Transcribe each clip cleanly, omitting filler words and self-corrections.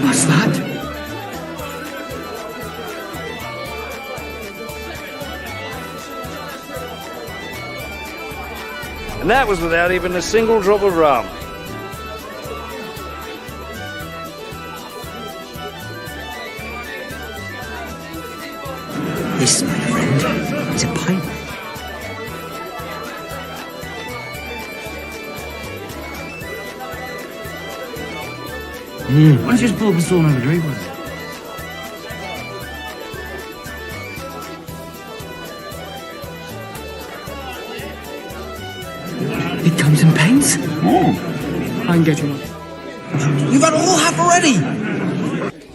What's that? And that was without even a single drop of rum. This, my friend, is a pint. Why don't you just focus on the drink with it? It comes in pints. I can get you one. You've had all half already.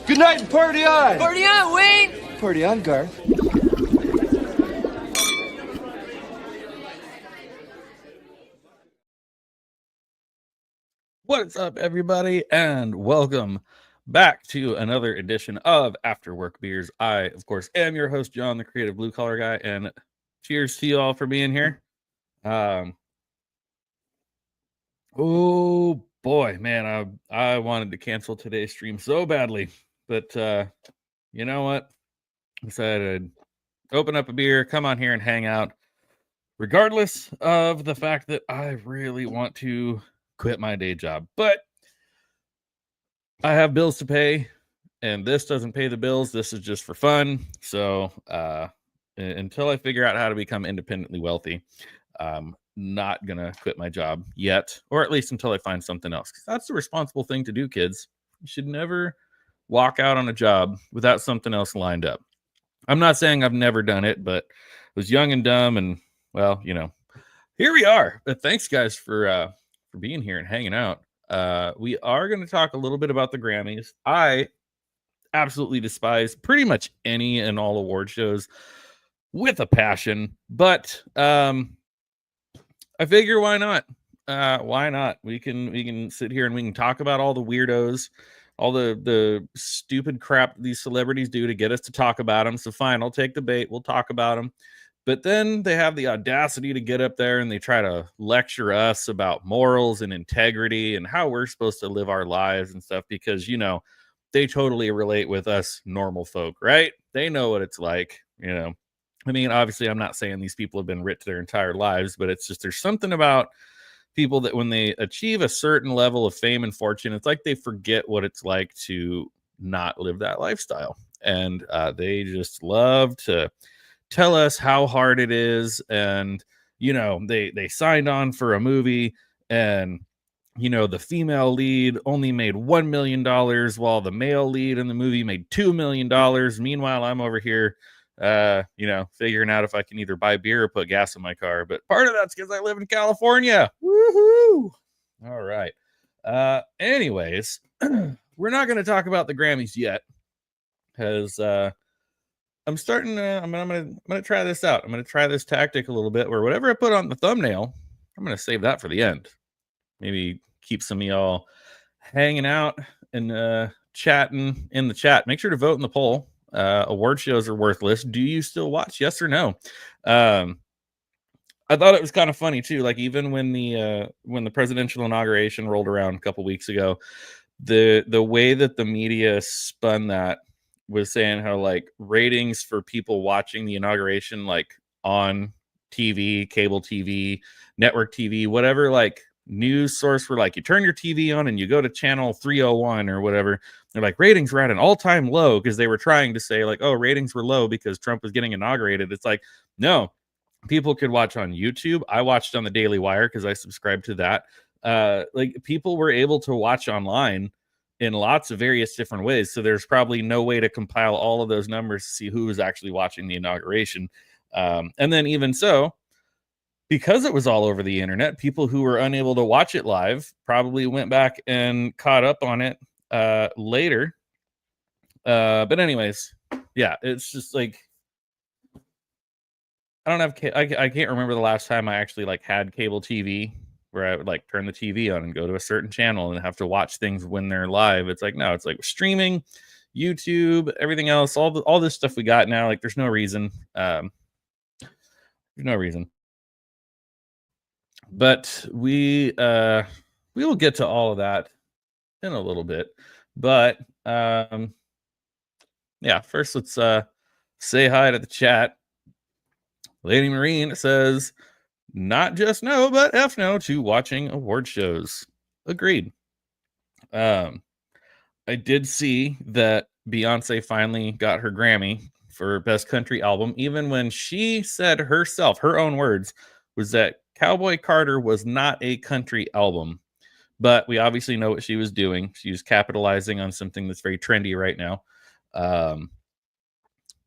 Good night and party on! Party on, Wayne! Party on, Garth. What's up, everybody, and welcome back to another edition of After Work Beers. I, of course, am your host, John, the Creative Blue Collar guy, and cheers to you all for being here. Oh boy, man, I wanted to cancel today's stream so badly, but you know what? I decided to open up a beer, come on here and hang out, regardless of the fact that I really want to quit my day job. But I have bills to pay, and this doesn't pay the bills. This is just for fun. So until I figure out how to become independently wealthy, I'm not gonna quit my job yet, or at least until I find something else, because that's the responsible thing to do, kids. You should never walk out on a job without something else lined up. I'm not saying I've never done it, but I was young and dumb, and well, you know, here we are. But thanks, guys, for being here and hanging out. We are going to talk a little bit about the Grammys. I absolutely despise pretty much any and all award shows with a passion, but I figure why not? Why not? We can sit here and we can talk about all the weirdos, all the stupid crap these celebrities do to get us to talk about them. So fine, I'll take the bait. We'll talk about them. But then they have the audacity to get up there and they try to lecture us about morals and integrity and how we're supposed to live our lives and stuff, because, you know, they totally relate with us normal folk, right? They know what it's like, you know. I mean, obviously, I'm not saying these people have been rich their entire lives, but it's just there's something about people that when they achieve a certain level of fame and fortune, it's like they forget what it's like to not live that lifestyle. And they just love to tell us how hard it is. And, you know, they signed on for a movie and, you know, the female lead only made $1 million while the male lead in the movie made $2 million. Meanwhile, I'm over here, you know, figuring out if I can either buy beer or put gas in my car. But part of that's because I live in California. Woohoo! All right. Anyways, we're not going to talk about the Grammys yet, because I'm gonna try this out. I'm gonna try this tactic a little bit where whatever I put on the thumbnail, I'm gonna save that for the end. Maybe keep some of y'all hanging out and chatting in the chat. Make sure to vote in the poll. Award shows are worthless. Do you still watch? Yes or no? I thought it was kind of funny too. Like even when the presidential inauguration rolled around a couple weeks ago, the way that the media spun that was saying how like ratings for people watching the inauguration, like on TV, cable TV, network TV, whatever, like news source were like, you turn your TV on and you go to channel 301 or whatever. They're like, ratings were at an all-time low, because they were trying to say like, oh, ratings were low because Trump was getting inaugurated. It's like, no, people could watch on YouTube. I watched on the Daily Wire because I subscribe to that. Like people were able to watch online in lots of various different ways. So there's probably no way to compile all of those numbers to see who was actually watching the inauguration. And then even so, because it was all over the internet, people who were unable to watch it live probably went back and caught up on it later. But anyways, yeah, it's just like I don't have I can't remember the last time I actually like had cable TV where I would like turn the TV on and go to a certain channel and have to watch things when they're live. It's like no, it's like streaming, YouTube, everything else, all this stuff we got now. Like there's no reason. There's no reason. But we will get to all of that in a little bit. But yeah, first let's say hi to the chat. Lady Marine says, not just no, but F no to watching award shows. Agreed. I did see that Beyonce finally got her Grammy for Best Country Album, even when she said herself, her own words, was that Cowboy Carter was not a country album. But we obviously know what she was doing. She was capitalizing on something that's very trendy right now.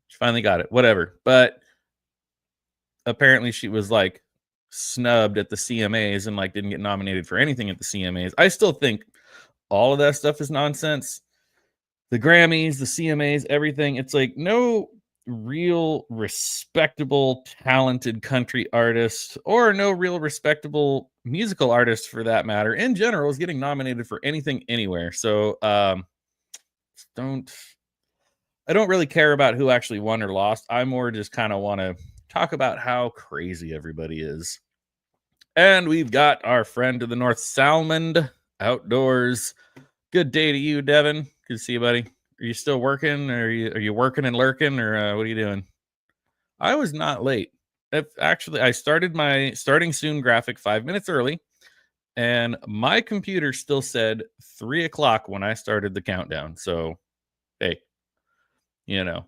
She finally got it. Whatever. But apparently she was like snubbed at the CMAs and like didn't get nominated for anything at the CMAs. I still think all of that stuff is nonsense. The Grammys, the CMAs, everything. It's like no real respectable, talented country artist or no real respectable musical artist for that matter in general is getting nominated for anything anywhere. So I don't really care about who actually won or lost. I more just kind of want to talk about how crazy everybody is. And we've got our friend to the north, Salmond Outdoors. Good day to you, Devin. Good to see you, buddy. Are you still working? Or are you working and lurking? Or what are you doing? I was not late. I started my starting soon graphic 5 minutes early. And my computer still said 3 o'clock when I started the countdown. So, hey, you know.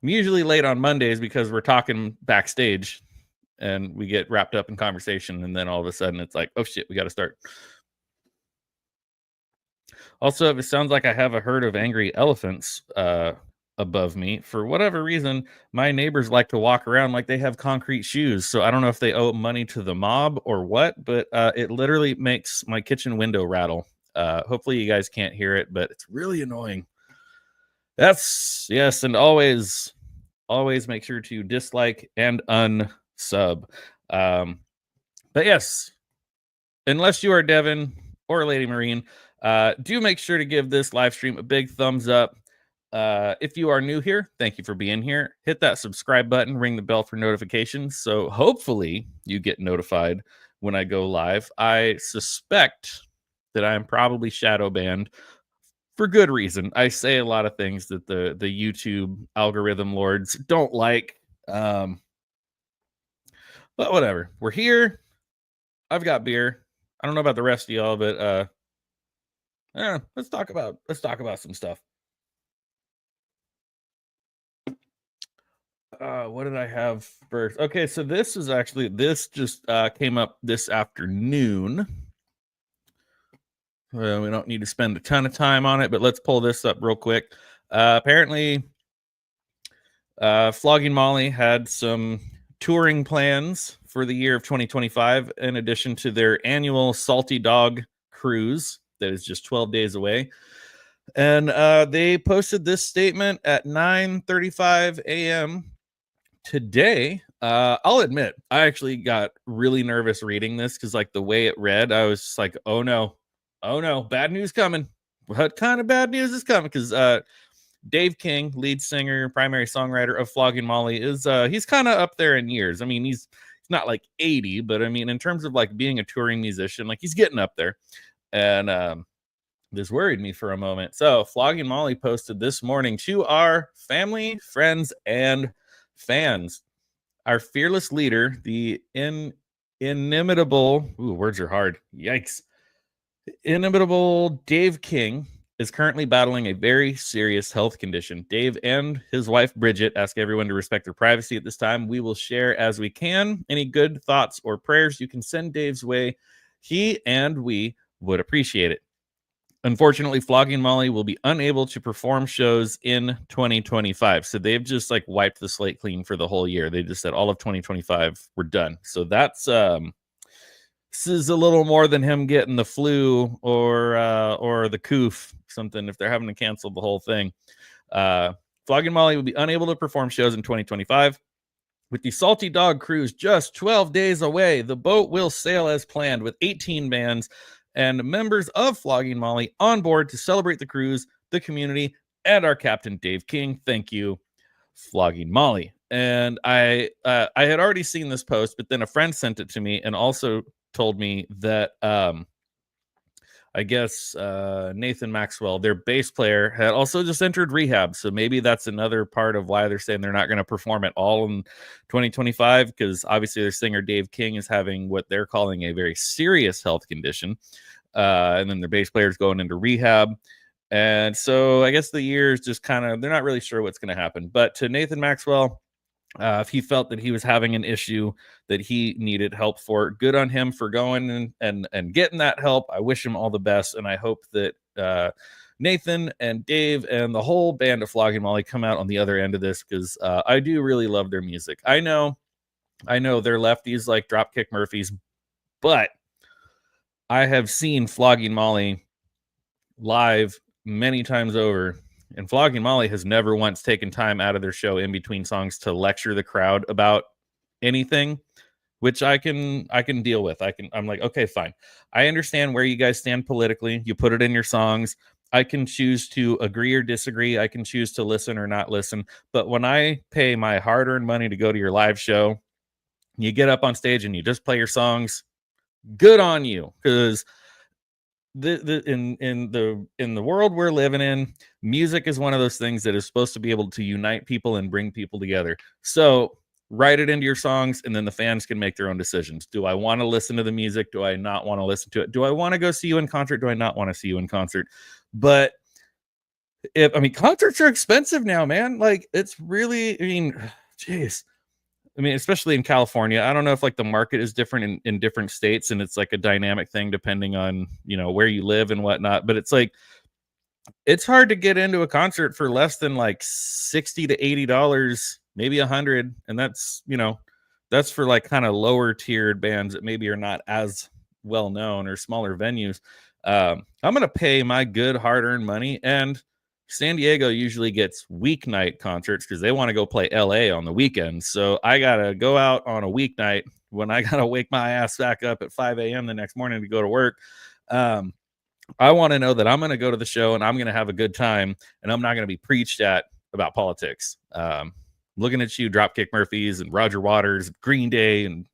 I'm usually late on Mondays because we're talking backstage and we get wrapped up in conversation. And then all of a sudden it's like, oh shit, we got to start. Also, if it sounds like I have a herd of angry elephants above me, for whatever reason, my neighbors like to walk around like they have concrete shoes. So I don't know if they owe money to the mob or what, but it literally makes my kitchen window rattle. Hopefully you guys can't hear it, but it's really annoying. Yes, and always make sure to dislike and unsub. But yes, unless you are Devin or Lady Marine, do make sure to give this live stream a big thumbs up. If you are new here, thank you for being here. Hit that subscribe button, ring the bell for notifications. So hopefully you get notified when I go live. I suspect that I am probably shadow banned for good reason. I say a lot of things that the YouTube algorithm lords don't like. But whatever. We're here. I've got beer. I don't know about the rest of y'all, but let's talk about some stuff. What did I have first? Okay, so this just came up this afternoon. We don't need to spend a ton of time on it, but let's pull this up real quick. Apparently, Flogging Molly had some touring plans for the year of 2025, in addition to their annual Salty Dog cruise that is just 12 days away. And they posted this statement at 9:35 a.m. today. I'll admit, I actually got really nervous reading this because, like, the way it read, I was just like, oh no, bad news coming. What kind of bad news is coming? Because Dave King, lead singer, primary songwriter of Flogging Molly, is he's kind of up there in years. I mean, he's not like 80, but I mean, in terms of like being a touring musician, like he's getting up there. And this worried me for a moment. So Flogging Molly posted this morning to our family, friends, and fans. Our fearless leader, the inimitable, words are hard. Yikes. Inimitable Dave King is currently battling a very serious health condition. Dave and his wife, Bridget, ask everyone to respect their privacy at this time. We will share as we can. Any good thoughts or prayers you can send Dave's way. He and we would appreciate it. Unfortunately, Flogging Molly will be unable to perform shows in 2025. So they've just like wiped the slate clean for the whole year. They just said all of 2025, we're done. So that's this is a little more than him getting the flu or the coof, something, if they're having to cancel the whole thing. Flogging Molly will be unable to perform shows in 2025. With the Salty Dog Cruise just 12 days away, the boat will sail as planned with 18 bands and members of Flogging Molly on board to celebrate the cruise, the community, and our captain, Dave King. Thank you, Flogging Molly. And I had already seen this post, but then a friend sent it to me and also told me that I guess Nathan Maxwell, their bass player, had also just entered rehab. So maybe that's another part of why they're saying they're not going to perform at all in 2025, because obviously their singer Dave King is having what they're calling a very serious health condition. And then their bass player is going into rehab. And so I guess the year is just kind of, they're not really sure what's going to happen. But to Nathan Maxwell, if he felt that he was having an issue that he needed help for, good on him for going and getting that help. I wish him all the best. And I hope that Nathan and Dave and the whole band of Flogging Molly come out on the other end of this, because I do really love their music. I know they're lefties like Dropkick Murphys, but I have seen Flogging Molly live many times over. And Flogging Molly has never once taken time out of their show in between songs to lecture the crowd about anything, which I can deal with. I'm like, okay, fine. I understand where you guys stand politically. You put it in your songs. I can choose to agree or disagree. I can choose to listen or not listen. But when I pay my hard-earned money to go to your live show, you get up on stage and you just play your songs, good on you. Because in the world we're living in, music is one of those things that is supposed to be able to unite people and bring people together. So write it into your songs, and then the fans can make their own decisions. Do I want to listen to the music? Do I not want to listen to it? Do I want to go see you in concert? Do I not want to see you in concert? But concerts are expensive now, man. Like, it's really, geez. Especially in California. I don't know if like the market is different in different states, and it's like a dynamic thing depending on, where you live and whatnot. But it's like, it's hard to get into a concert for less than like $60 to $80, maybe $100. And that's for like kind of lower tiered bands that maybe are not as well known or smaller venues. I'm going to pay my good hard earned money, and San Diego usually gets weeknight concerts because they want to go play LA on the weekends. So I got to go out on a weeknight when I got to wake my ass back up at 5 a.m. the next morning to go to work. I want to know that I'm going to go to the show and I'm going to have a good time, and I'm not going to be preached at about politics. Looking at you, Dropkick Murphys and Roger Waters, Green Day, and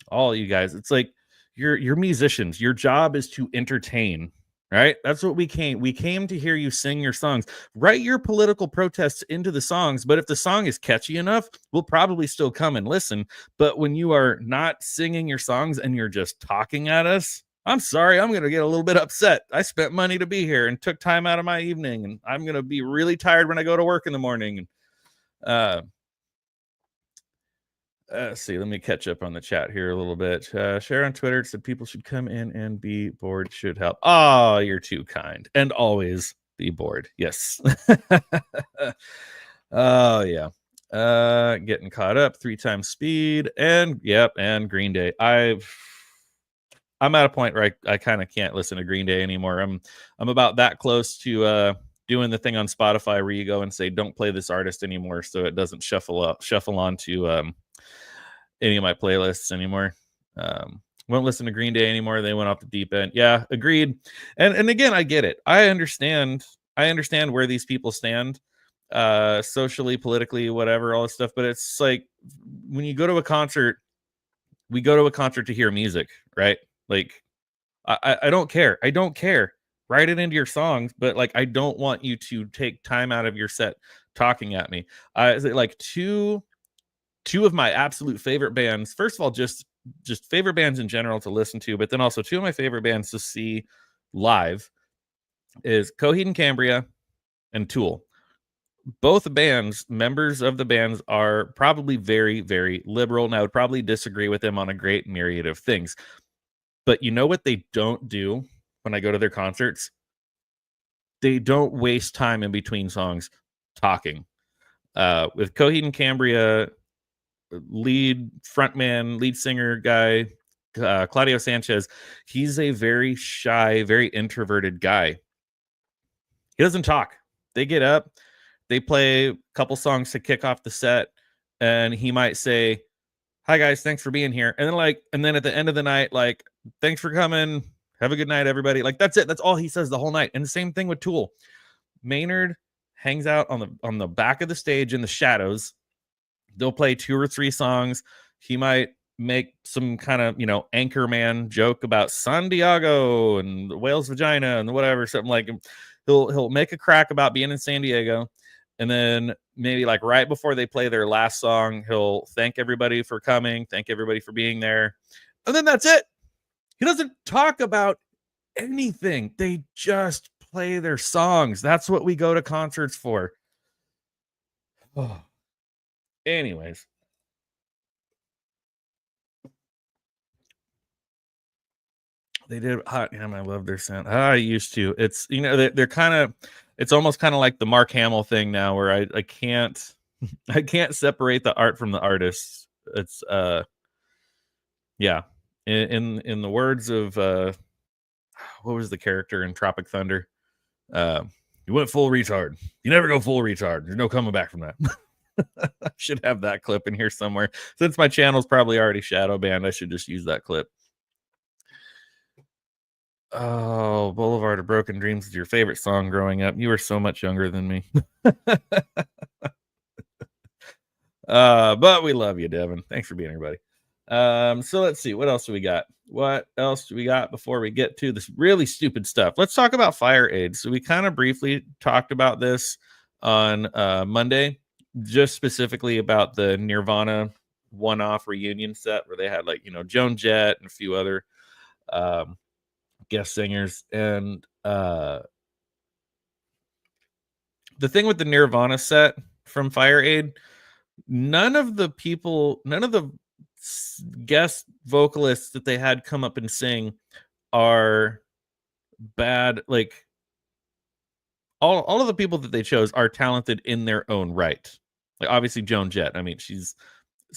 all you guys. It's like, you're musicians. Your job is to entertain. Right? That's what we came. We came to hear you sing your songs. Write your political protests into the songs, but if the song is catchy enough, we'll probably still come and listen. But when you are not singing your songs and you're just talking at us, I'm sorry, I'm going to get a little bit upset. I spent money to be here and took time out of my evening, and I'm going to be really tired when I go to work in the morning. Let's see. Let me catch up on the chat here a little bit. Share on Twitter said people should come in and be bored. Should help. Oh, you're too kind. And always be bored. Yes. Oh, yeah. Getting caught up. 3 times speed. And Green Day. I'm at a point where I kind of can't listen to Green Day anymore. I'm about that close to doing the thing on Spotify where you go and say, don't play this artist anymore, so it doesn't shuffle on to any of my playlists anymore. Won't listen to Green Day anymore. They went off the deep end. Yeah, agreed. And again, I get it. I understand where these people stand, socially, politically, whatever, all this stuff. But it's like, when you go to a concert, we go to a concert to hear music, right? Like, I don't care. I don't care. Write it into your songs, but like, I don't want you to take time out of your set talking at me. Like two of my absolute favorite bands. First of all, just favorite bands in general to listen to, but then also 2 of my favorite bands to see live is Coheed and Cambria and Tool. Both bands, members of the bands, are probably very, very liberal, and I would probably disagree with them on a great myriad of things. But you know what they don't do when I go to their concerts? They don't waste time in between songs talking. With Coheed and Cambria, lead singer guy, Claudio Sanchez, he's a very shy, very introverted guy. He doesn't talk. They get up, they play a couple songs to kick off the set, and he might say, "Hi guys, thanks for being here." And then at the end of the night, like, "Thanks for coming. Have a good night, everybody." Like, that's it. That's all he says the whole night. And the same thing with Tool. Maynard hangs out on the back of the stage in the shadows. They'll play 2 or 3 songs. He might make some kind of, Anchorman joke about San Diego and the whale's vagina and whatever, something like. He'll make a crack about being in San Diego, and then maybe like right before they play their last song, he'll thank everybody for coming, thank everybody for being there, and then that's it. He doesn't talk about anything. They just play their songs. That's what we go to concerts for. Oh. Anyways. They did hot damn, I love their sound. I used to. It's they're kind of, it's almost kind of like the Mark Hamill thing now, where I can't I can't separate the art from the artists. It's yeah. In the words of what was the character in Tropic Thunder? You went full retard. You never go full retard. There's no coming back from that. I should have that clip in here somewhere. Since my channel's probably already shadow banned, I should just use that clip. Oh, Boulevard of Broken Dreams is your favorite song growing up. You were so much younger than me. But we love you, Devin. Thanks for being here, buddy. So let's see. What else do we got? What else do we got before we get to this really stupid stuff? Let's talk about Fire Aid. So we kind of briefly talked about this on Monday, just specifically about the Nirvana one-off reunion set where they had Joan Jett and a few other guest singers. And the thing with the Nirvana set from Fire Aid, none of the guest vocalists that they had come up and sing are bad. Like all of the people that they chose are talented in their own right. Like obviously Joan Jett, I mean, she's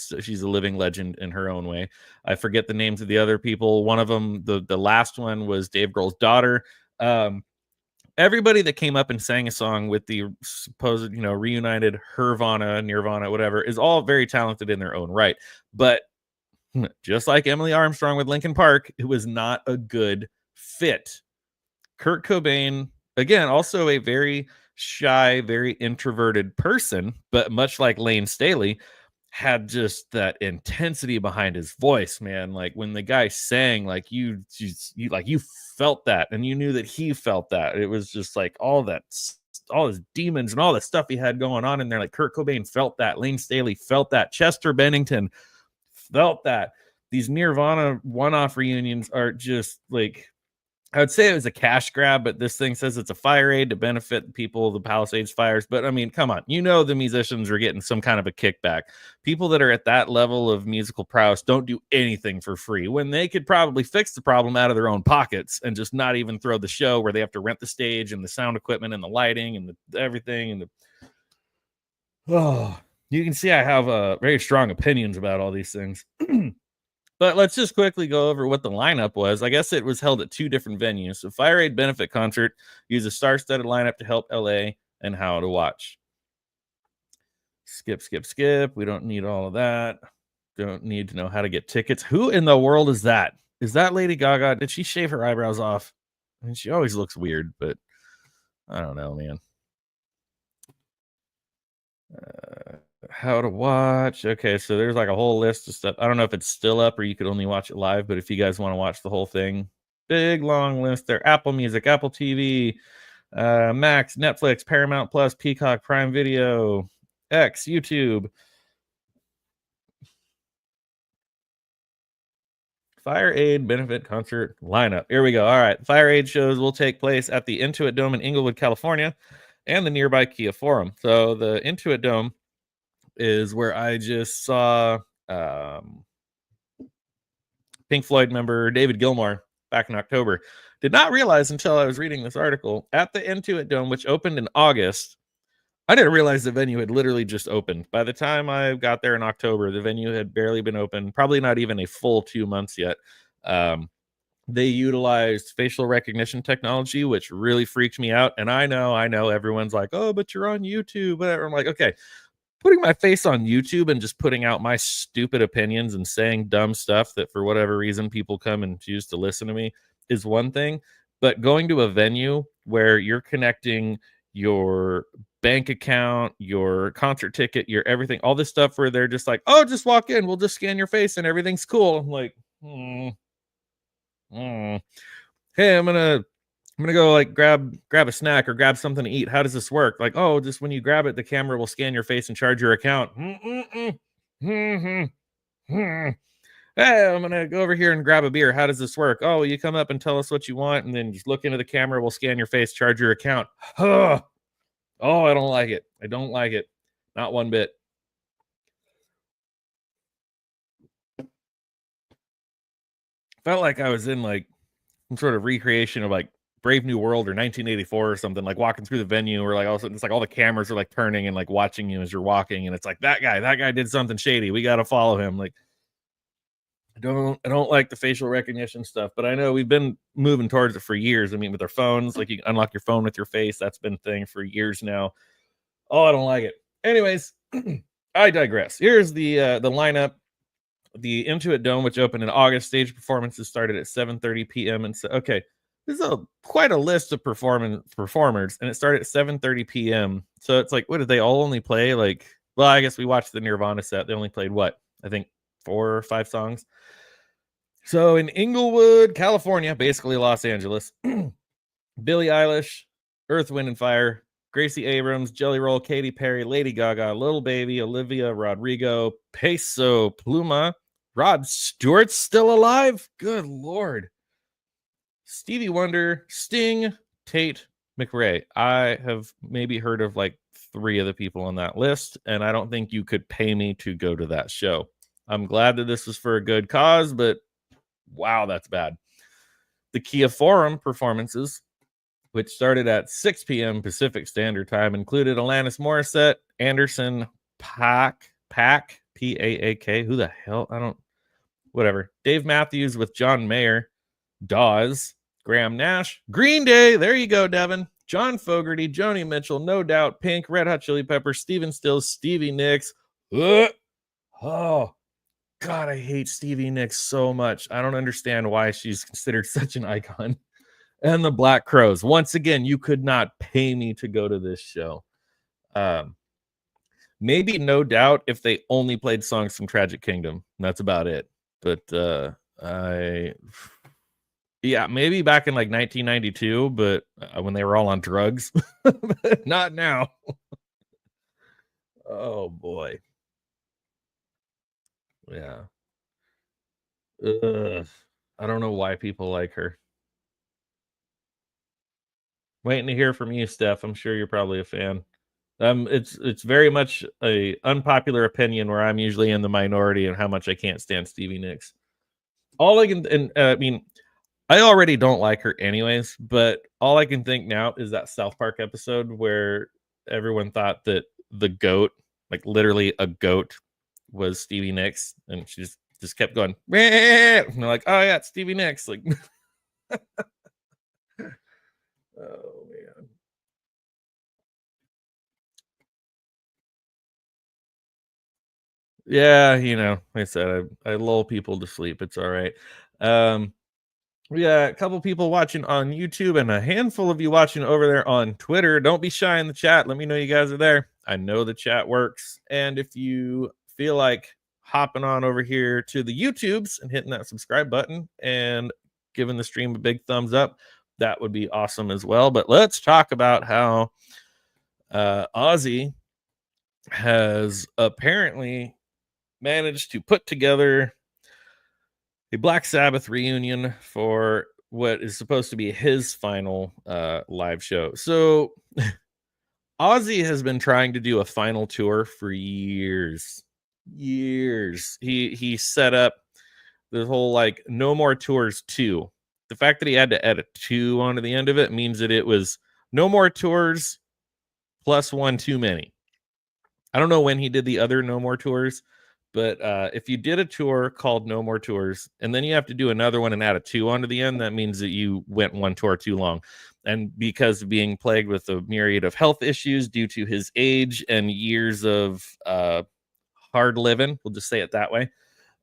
a living legend in her own way. I forget the names of the other people. One of them, the last one, was Dave Grohl's daughter. Everybody that came up and sang a song with the supposed, reunited Nirvana, whatever, is all very talented in their own right. But just like Emily Armstrong with Linkin Park, it was not a good fit. Kurt Cobain, again, also a very shy, very introverted person, but much like Lane Staley, had just that intensity behind his voice, man. Like when the guy sang, like you felt that, and you knew that he felt that. It was just like all his demons and all the stuff he had going on in there. Like Kurt Cobain felt that, Lane Staley felt that, Chester Bennington felt that. These Nirvana one-off reunions are just like, I would say it was a cash grab, but this thing says it's a fire aid to benefit the people of the Palisades fires. But I mean, come on, the musicians are getting some kind of a kickback. People that are at that level of musical prowess don't do anything for free when they could probably fix the problem out of their own pockets and just not even throw the show where they have to rent the stage and the sound equipment and the lighting and everything. And you can see I have very strong opinions about all these things. But let's just quickly go over what the lineup was. I guess it was held at 2 different venues. So Fire Aid Benefit Concert used a star-studded lineup to help LA and How to Watch. Skip. We don't need all of that. Don't need to know how to get tickets. Who in the world is that? Is that Lady Gaga? Did she shave her eyebrows off? I mean, she always looks weird, but I don't know, man. How to watch. Okay, so there's like a whole list of stuff. I don't know if it's still up or you could only watch it live, but if you guys want to watch the whole thing, big long list there. Apple Music, Apple TV, Max, Netflix, Paramount Plus, Peacock, Prime Video, X, YouTube. Fire Aid benefit concert lineup. Here we go. All right. Fire Aid shows will take place at the Intuit Dome in Inglewood, California, and the nearby Kia Forum. So the Intuit Dome is where I just saw Pink Floyd member David Gilmour back in October. Did not realize until I was reading this article at the Intuit Dome, which opened in August. I didn't realize the venue had literally just opened. By the time I got there in October, the venue had barely been open, probably not even a full 2 months yet. They utilized facial recognition technology, which really freaked me out. And I know everyone's like, oh, but you're on YouTube, whatever. I'm like, okay, putting my face on YouTube and just putting out my stupid opinions and saying dumb stuff that for whatever reason people come and choose to listen to me is one thing. But going to a venue where you're connecting your bank account, your concert ticket, your everything, all this stuff where they're just like, oh, just walk in, we'll just scan your face and everything's cool. I'm like, hey, I'm gonna go like grab a snack or grab something to eat. How does this work? Like, oh, just when you grab it, the camera will scan your face and charge your account. Hey, I'm gonna go over here and grab a beer. How does this work? Oh, you come up and tell us what you want, and then just look into the camera. We'll scan your face, charge your account. Oh, I don't like it. I don't like it. Not one bit. Felt like I was in like some sort of recreation of like Brave New World or 1984 or something, like walking through the venue where like all of a sudden it's like all the cameras are like turning and like watching you as you're walking, and it's like that guy did something shady. We got to follow him. Like, I don't like the facial recognition stuff, but I know we've been moving towards it for years. I mean, with our phones, like you can unlock your phone with your face. That's been a thing for years now. Oh, I don't like it. Anyways, I digress. Here's the lineup. The Intuit Dome, which opened in August, stage performances started at 7:30 p.m. And so, okay, this is quite a list of performers, and it started at 7:30 p.m. So it's like, what did they all only play? Like, well, I guess we watched the Nirvana set. They only played what? I think 4 or 5 songs. So in Inglewood, California, basically Los Angeles, Billie Eilish, Earth, Wind, and Fire, Gracie Abrams, Jelly Roll, Katy Perry, Lady Gaga, Lil Baby, Olivia Rodrigo, Peso Pluma, Rod Stewart's still alive? Good Lord. Stevie Wonder, Sting, Tate McRae. I have maybe heard of like 3 of the people on that list, and I don't think you could pay me to go to that show. I'm glad that this was for a good cause, but wow, that's bad. The Kia Forum performances, which started at 6 p.m. Pacific Standard Time, included Alanis Morissette, Anderson Paak, P-A-A-K. Who the hell? Whatever. Dave Matthews with John Mayer, Dawes, Graham Nash, Green Day. There you go, Devin. John Fogerty, Joni Mitchell, No Doubt, Pink, Red Hot Chili Peppers, Steven Stills, Stevie Nicks. Oh, God, I hate Stevie Nicks so much. I don't understand why she's considered such an icon. And the Black Crowes. Once again, you could not pay me to go to this show. Maybe No Doubt if they only played songs from Tragic Kingdom. That's about it. But maybe back in like 1992, but when they were all on drugs. Not now. Oh, boy. Yeah. I don't know why people like her. Waiting to hear from you, Steph. I'm sure you're probably a fan. It's very much a unpopular opinion where I'm usually in the minority and how much I can't stand Stevie Nicks. All I can, and I mean, I already don't like her anyways, but all I can think now is that South Park episode where everyone thought that the goat, like literally a goat, was Stevie Nicks, and she just kept going, and they're like, oh yeah, it's Stevie Nicks. Like, oh man. Yeah, like I said, I lull people to sleep. It's all right. We got a couple people watching on YouTube and a handful of you watching over there on Twitter. Don't be shy in the chat. Let me know you guys are there. I know the chat works. And if you feel like hopping on over here to the YouTubes and hitting that subscribe button and giving the stream a big thumbs up, that would be awesome as well. But let's talk about how Ozzy has apparently managed to put together a Black Sabbath reunion for what is supposed to be his final live show. So Ozzy has been trying to do a final tour for years. He set up the whole like No More Tours 2. The fact that he had to add a 2 onto the end of it means that it was No More Tours plus one too many. I don't know when he did the other No More Tours, but if you did a tour called No More Tours and then you have to do another one and add a 2 onto the end, that means that you went one tour too long. And because of being plagued with a myriad of health issues due to his age and years of hard living, we'll just say it that way,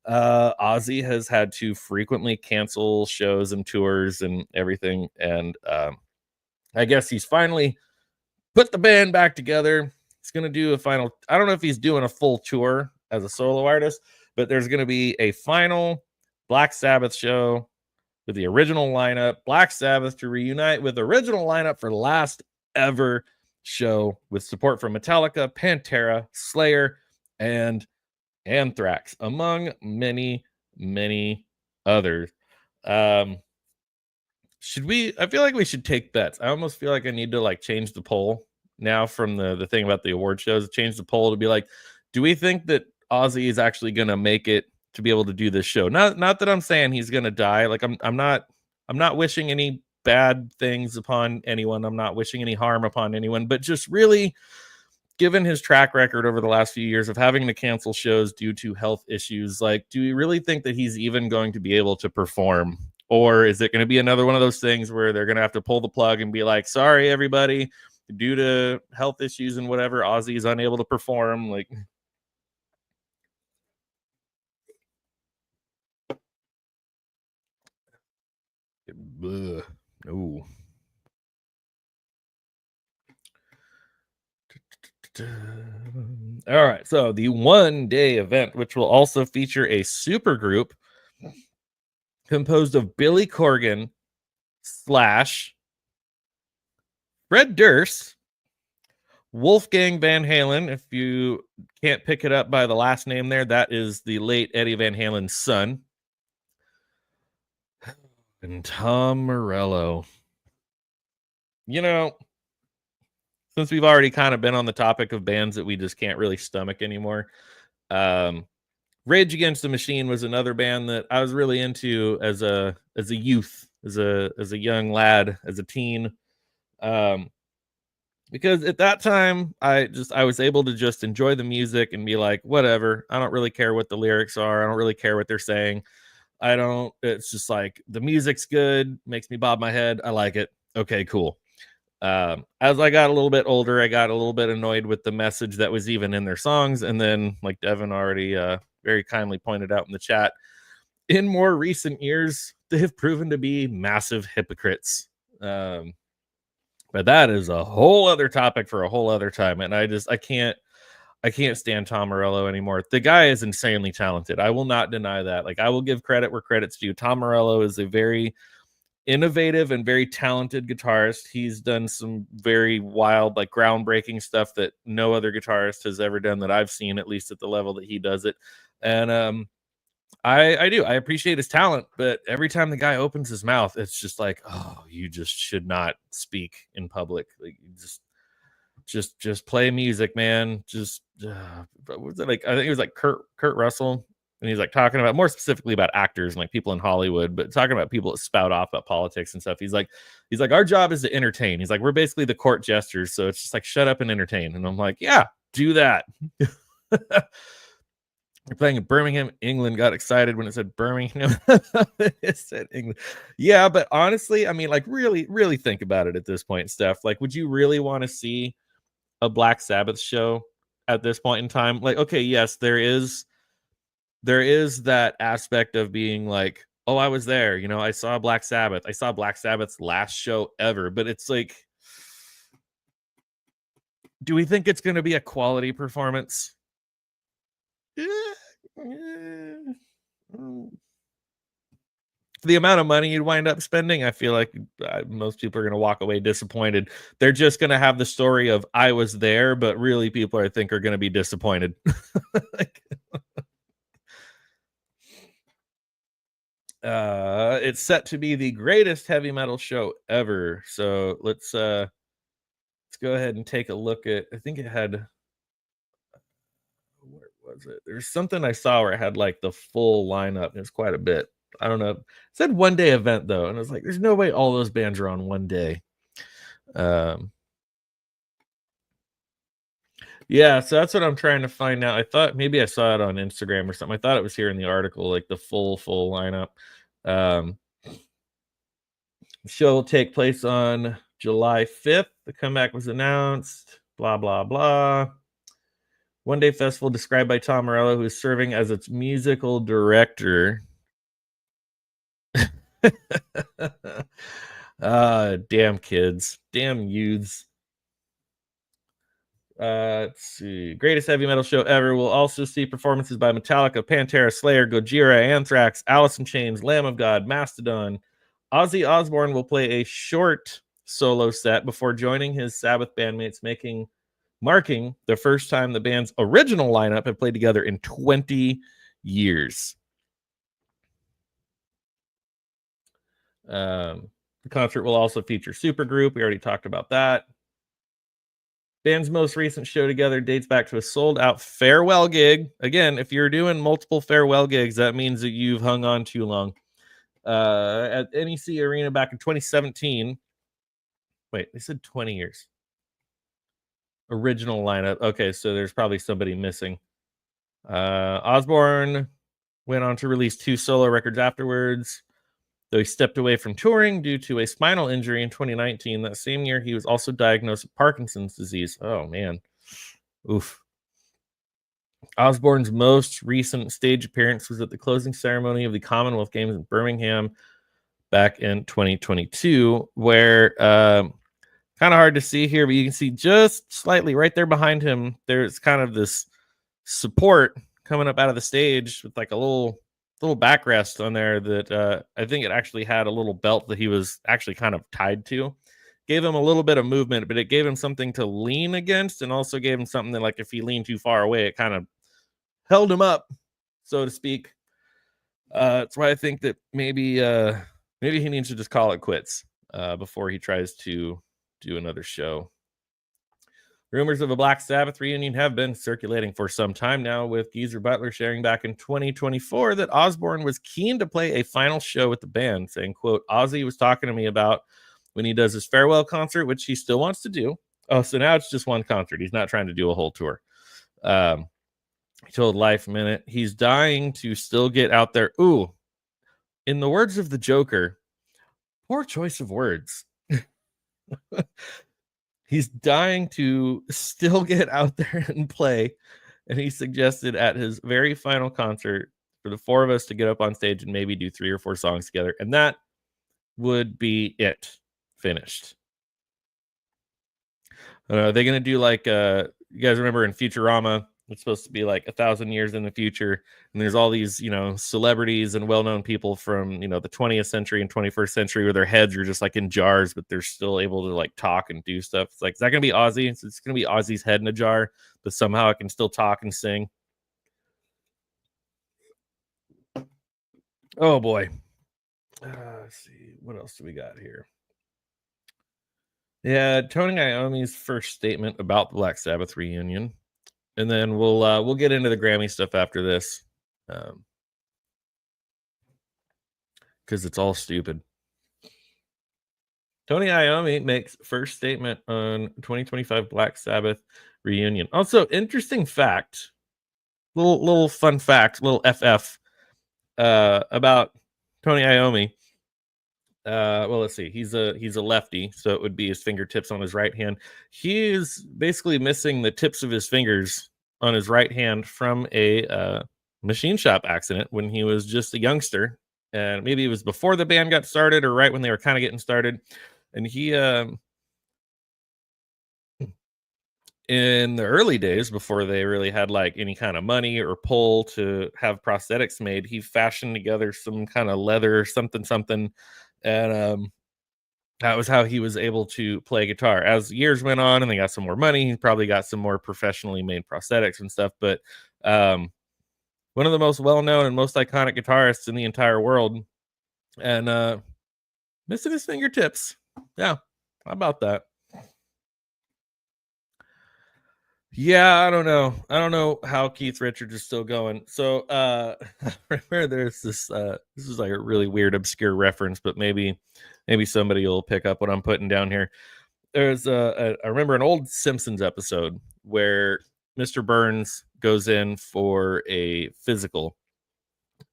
Ozzy has had to frequently cancel shows and tours and everything. And I guess he's finally put the band back together. He's going to do a final. I don't know if he's doing a full tour as a solo artist, but there's going to be a final Black Sabbath show with the original lineup. Black Sabbath to reunite with the original lineup for the last ever show with support from Metallica, Pantera, Slayer, and Anthrax, among many, many others. Should we? I feel like we should take bets. I almost feel like I need to like change the poll now from the thing about the award shows. Change the poll to be like, do we think that Ozzy is actually going to make it to be able to do this show? Not that I'm saying he's going to die. Like I'm not wishing any bad things upon anyone. I'm not wishing any harm upon anyone, but just really, given his track record over the last few years of having to cancel shows due to health issues, like, do we really think that he's even going to be able to perform? Or is it going to be another one of those things where they're going to have to pull the plug and be like, sorry, everybody, due to health issues and whatever, Ozzy is unable to perform? Like, no. All right, so the one-day event, which will also feature a super group composed of Billy Corgan / Fred Durst, Wolfgang Van Halen. If you can't pick it up by the last name there, that is the late Eddie Van Halen's son, and Tom Morello. You know, since we've already kind of been on the topic of bands that we just can't really stomach anymore, Rage Against the Machine was another band that I was really into as a youth, as a young lad, as a teen, because at that time I was able to just enjoy the music and be like, whatever, I don't really care what the lyrics are, I don't really care what they're saying, it's just like the music's good, makes me bob my head, I like it, okay, cool. As I got a little bit older, I got a little bit annoyed with the message that was even in their songs. And then, like Devin already very kindly pointed out in the chat, in more recent years, they have proven to be massive hypocrites. But that is a whole other topic for a whole other time. And I can't stand Tom Morello anymore. The guy is insanely talented. I will not deny that. Like, I will give credit where credit's due. Tom Morello is a very innovative and very talented guitarist. He's done some very wild, like groundbreaking stuff that no other guitarist has ever done that I've seen, at least at the level that he does it. And I appreciate his talent, but every time the guy opens his mouth, it's just like, oh, you just should not speak in public. Like, just play music, man. Just what was it like? I think it was like Kurt Russell. And he's like talking about more specifically about actors and like people in Hollywood, but talking about people that spout off about politics and stuff. He's like, our job is to entertain. He's like, we're basically the court jesters. So it's just like, shut up and entertain. And I'm like, yeah, do that. You're playing in Birmingham, England. Got excited when it said Birmingham. It said England. Yeah, but honestly, I mean, like, really, really think about it at this point, Steph. Like, would you really want to see a Black Sabbath show at this point in time? Like, okay, yes, there is that aspect of being like, oh, I was there, you know, I saw Black Sabbath. I saw Black Sabbath's last show ever. But it's like, do we think it's going to be a quality performance? The amount of money you'd wind up spending, I feel like most people are going to walk away disappointed. They're just going to have the story of I was there, but really people I think are going to be disappointed. Like, It's set to be the greatest heavy metal show ever. So let's go ahead and take a look at. I think it had. Where was it? There's something I saw where it had like the full lineup. And it's quite a bit. I don't know. It said 1 day event though, and I was like, "There's no way all those bands are on 1 day." Yeah, so that's what I'm trying to find out. I thought maybe I saw it on Instagram or something. I thought it was here in the article, like the full lineup. The show will take place on July 5th. The comeback was announced. Blah blah blah. 1 day festival described by Tom Morello, who is serving as its musical director. Damn kids, damn youths. Let's see. Greatest heavy metal show ever. We'll also see performances by Metallica, Pantera, Slayer, Gojira, Anthrax, Alice in Chains, Lamb of God, Mastodon. Ozzy Osbourne will play a short solo set before joining his Sabbath bandmates, marking the first time the band's original lineup had played together in 20 years. The concert will also feature supergroup. We already talked about that. Band's most recent show together dates back to a sold-out farewell gig. Again, if you're doing multiple farewell gigs, that means that you've hung on too long. At NEC Arena back in 2017. Wait, they said 20 years. Original lineup. Okay, so there's probably somebody missing. Osbourne went on to release 2 solo records afterwards. Though he stepped away from touring due to a spinal injury in 2019, that same year he was also diagnosed with Parkinson's disease. Oh, man. Oof. Osbourne's most recent stage appearance was at the closing ceremony of the Commonwealth Games in Birmingham back in 2022, where kind of hard to see here, but you can see just slightly right there behind him, there's kind of this support coming up out of the stage with like a little backrest on there that I think it actually had a little belt that he was actually kind of tied to. Gave him a little bit of movement, but it gave him something to lean against, and also gave him something that, like, if he leaned too far away, it kind of held him up, so to speak. That's why I think that maybe he needs to just call it quits before he tries to do another show. Rumors of a Black Sabbath reunion have been circulating for some time now, with Geezer Butler sharing back in 2024 that Osbourne was keen to play a final show with the band, saying, quote, Ozzy was talking to me about when he does his farewell concert, which he still wants to do. Oh, so now it's just one concert. He's not trying to do a whole tour. He told Life Minute he's dying to still get out there. Ooh, in the words of the Joker, poor choice of words. He's dying to still get out there and play. And he suggested at his very final concert for the 4 of us to get up on stage and maybe do 3 or 4 songs together. And that would be it. Finished. Are they going to do like, you guys remember in Futurama, it's supposed to be like 1,000 years in the future. And there's all these, celebrities and well-known people from, the 20th century and 21st century where their heads are just like in jars, but they're still able to like talk and do stuff. It's like, is that going to be Ozzy? It's going to be Ozzy's head in a jar, but somehow it can still talk and sing. Oh boy. Let's see. What else do we got here? Yeah, Tony Iommi's first statement about the Black Sabbath reunion. And then we'll get into the Grammy stuff after this, because it's all stupid. Tony Iommi makes first statement on 2025 Black Sabbath reunion. Also, interesting fact, little fun fact, little FF about Tony Iommi. Well, let's see. He's a lefty, so it would be his fingertips on his right hand. He is basically missing the tips of his fingers on his right hand from a machine shop accident when he was just a youngster, and maybe it was before the band got started or right when they were kind of getting started. And he in the early days, before they really had like any kind of money or pull to have prosthetics made, he fashioned together some kind of leather something, and that was how he was able to play guitar. As years went on and they got some more money, he probably got some more professionally made prosthetics and stuff. But one of the most well-known and most iconic guitarists in the entire world, and missing his fingertips. Yeah, how about that? Yeah, I don't know. I don't know how Keith Richards is still going. So remember there's this this is like a really weird obscure reference, but maybe somebody will pick up what I'm putting down here. There's I remember an old Simpsons episode where Mr. Burns goes in for a physical,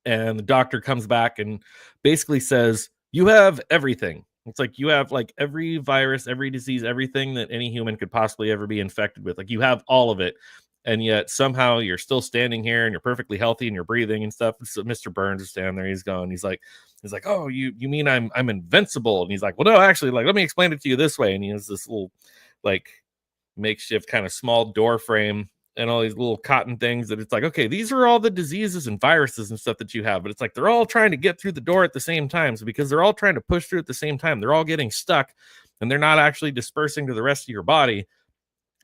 and the doctor comes back and basically says, "You have everything." It's like you have like every virus, every disease, everything that any human could possibly ever be infected with. Like you have all of it. And yet somehow you're still standing here and you're perfectly healthy and you're breathing and stuff. So Mr. Burns is standing there. He's going, he's like, "Oh, you mean I'm invincible?" And he's like, "Well, no, actually, like, let me explain it to you this way." And he has this little like makeshift kind of small door frame and all these little cotton things that it's like, okay, these are all the diseases and viruses and stuff that you have, but it's like they're all trying to get through the door at the same time. So because they're all trying to push through at the same time, they're all getting stuck and they're not actually dispersing to the rest of your body.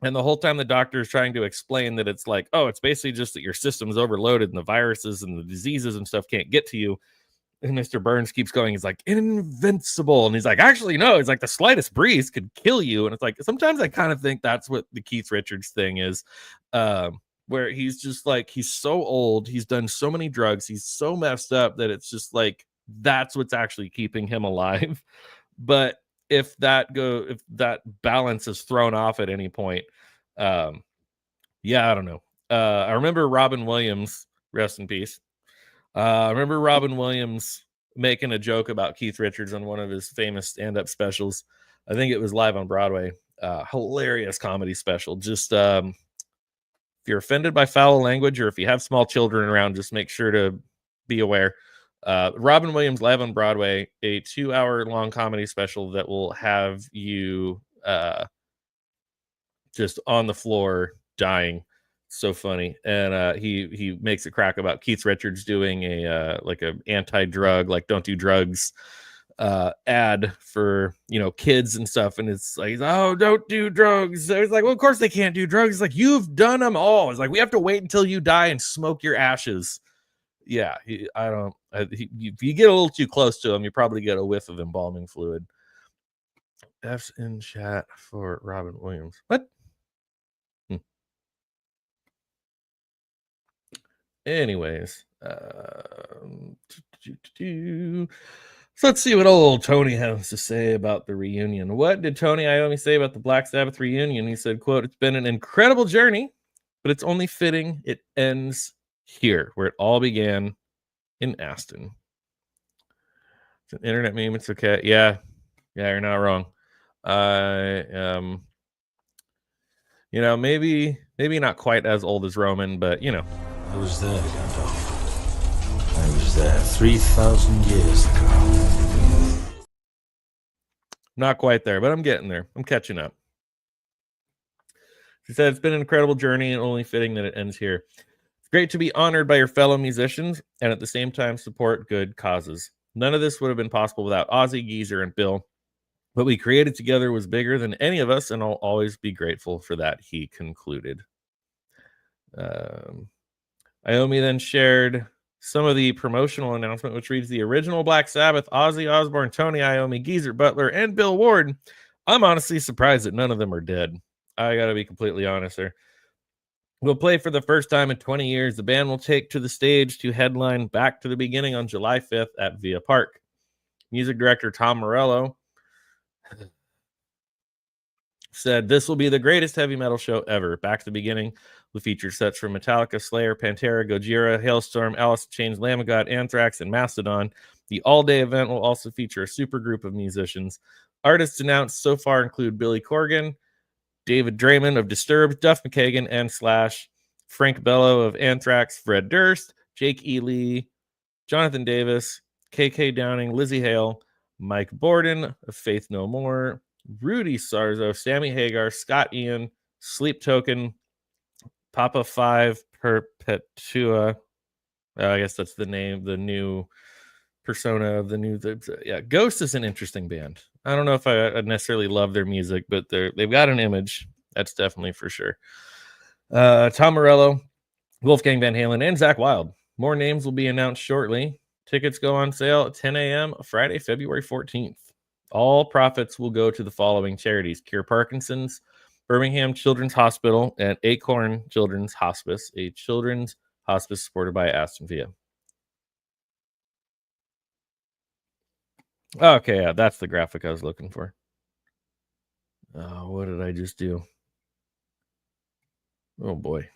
And the whole time the doctor is trying to explain that it's like, oh, it's basically just that your system's overloaded and the viruses and the diseases and stuff can't get to you. And Mr. Burns keeps going. He's like, "Invincible." And he's like, "Actually, no." He's like, "The slightest breeze could kill you." And it's like, sometimes I kind of think that's what the Keith Richards thing is, where he's just like, he's so old. He's done so many drugs. He's so messed up that it's just like, that's what's actually keeping him alive. But if that balance is thrown off at any point, yeah, I don't know. I remember Robin Williams, rest in peace. I remember Robin Williams making a joke about Keith Richards on one of his famous stand-up specials. I think it was Live on Broadway. Hilarious comedy special. Just if you're offended by foul language or if you have small children around, just make sure to be aware. Robin Williams Live on Broadway, a 2-hour long comedy special that will have you just on the floor dying. So funny. And he makes a crack about Keith Richards doing a like a anti-drug, like don't do drugs ad for, you know, kids and stuff. And it's like, "Oh, don't do drugs." So it's like, well, of course they can't do drugs. It's like, you've done them all. It's like, we have to wait until you die and smoke your ashes. Yeah, if you get a little too close to him, you probably get a whiff of embalming fluid. F's in chat for Robin Williams. What? Anyways, so let's see what old Tony has to say about the reunion. What did Tony Iommi say about the Black Sabbath reunion? He said, quote, "It's been an incredible journey, but it's only fitting it ends here, where it all began in Aston." It's an internet meme. It's okay. Yeah, you're not wrong. You know, maybe not quite as old as Roman, but you know. I was there, Gandalf. I was there 3,000 years ago. Not quite there, but I'm getting there. I'm catching up. She said, "It's been an incredible journey and only fitting that it ends here. It's great to be honored by your fellow musicians and at the same time support good causes. None of this would have been possible without Ozzy, Geezer, and Bill. What we created together was bigger than any of us, and I'll always be grateful for that," he concluded. Iommi then shared some of the promotional announcement, which reads, "The original Black Sabbath, Ozzy Osbourne, Tony Iommi, Geezer Butler, and Bill Ward. I'm honestly surprised that none of them are dead. I gotta be completely honest there. Will play for the first time in 20 years. The band will take to the stage to headline Back to the Beginning on July 5th at Via Park." Music director Tom Morello said, "This will be the greatest heavy metal show ever. Back to the Beginning will feature sets from Metallica, Slayer, Pantera, Gojira, Hailstorm, Alice in Chains, Lamb of God, Anthrax, and Mastodon. The all-day event will also feature a super group of musicians. Artists announced so far include Billy Corgan, David Draymond of Disturbed, Duff McKagan and Slash, Frank Bello of Anthrax, Fred Durst, Jake E. Lee, Jonathan Davis, KK Downing, Lizzie Hale, Mike Borden of Faith No More, Rudy Sarzo, Sammy Hagar, Scott Ian, Sleep Token, Papa 5 Perpetua. I guess that's the name, the new persona of the new. Yeah, Ghost is an interesting band. I don't know if I necessarily love their music, but they've got an image. That's definitely for sure. Tom Morello, Wolfgang Van Halen, and Zakk Wylde. More names will be announced shortly. Tickets go on sale at 10 a.m. Friday, February 14th. All profits will go to the following charities: Cure Parkinson's, Birmingham Children's Hospital, and Acorn Children's Hospice, a children's hospice supported by Aston Villa. Okay, yeah, that's the graphic I was looking for. Oh, what did I just do? Oh, boy.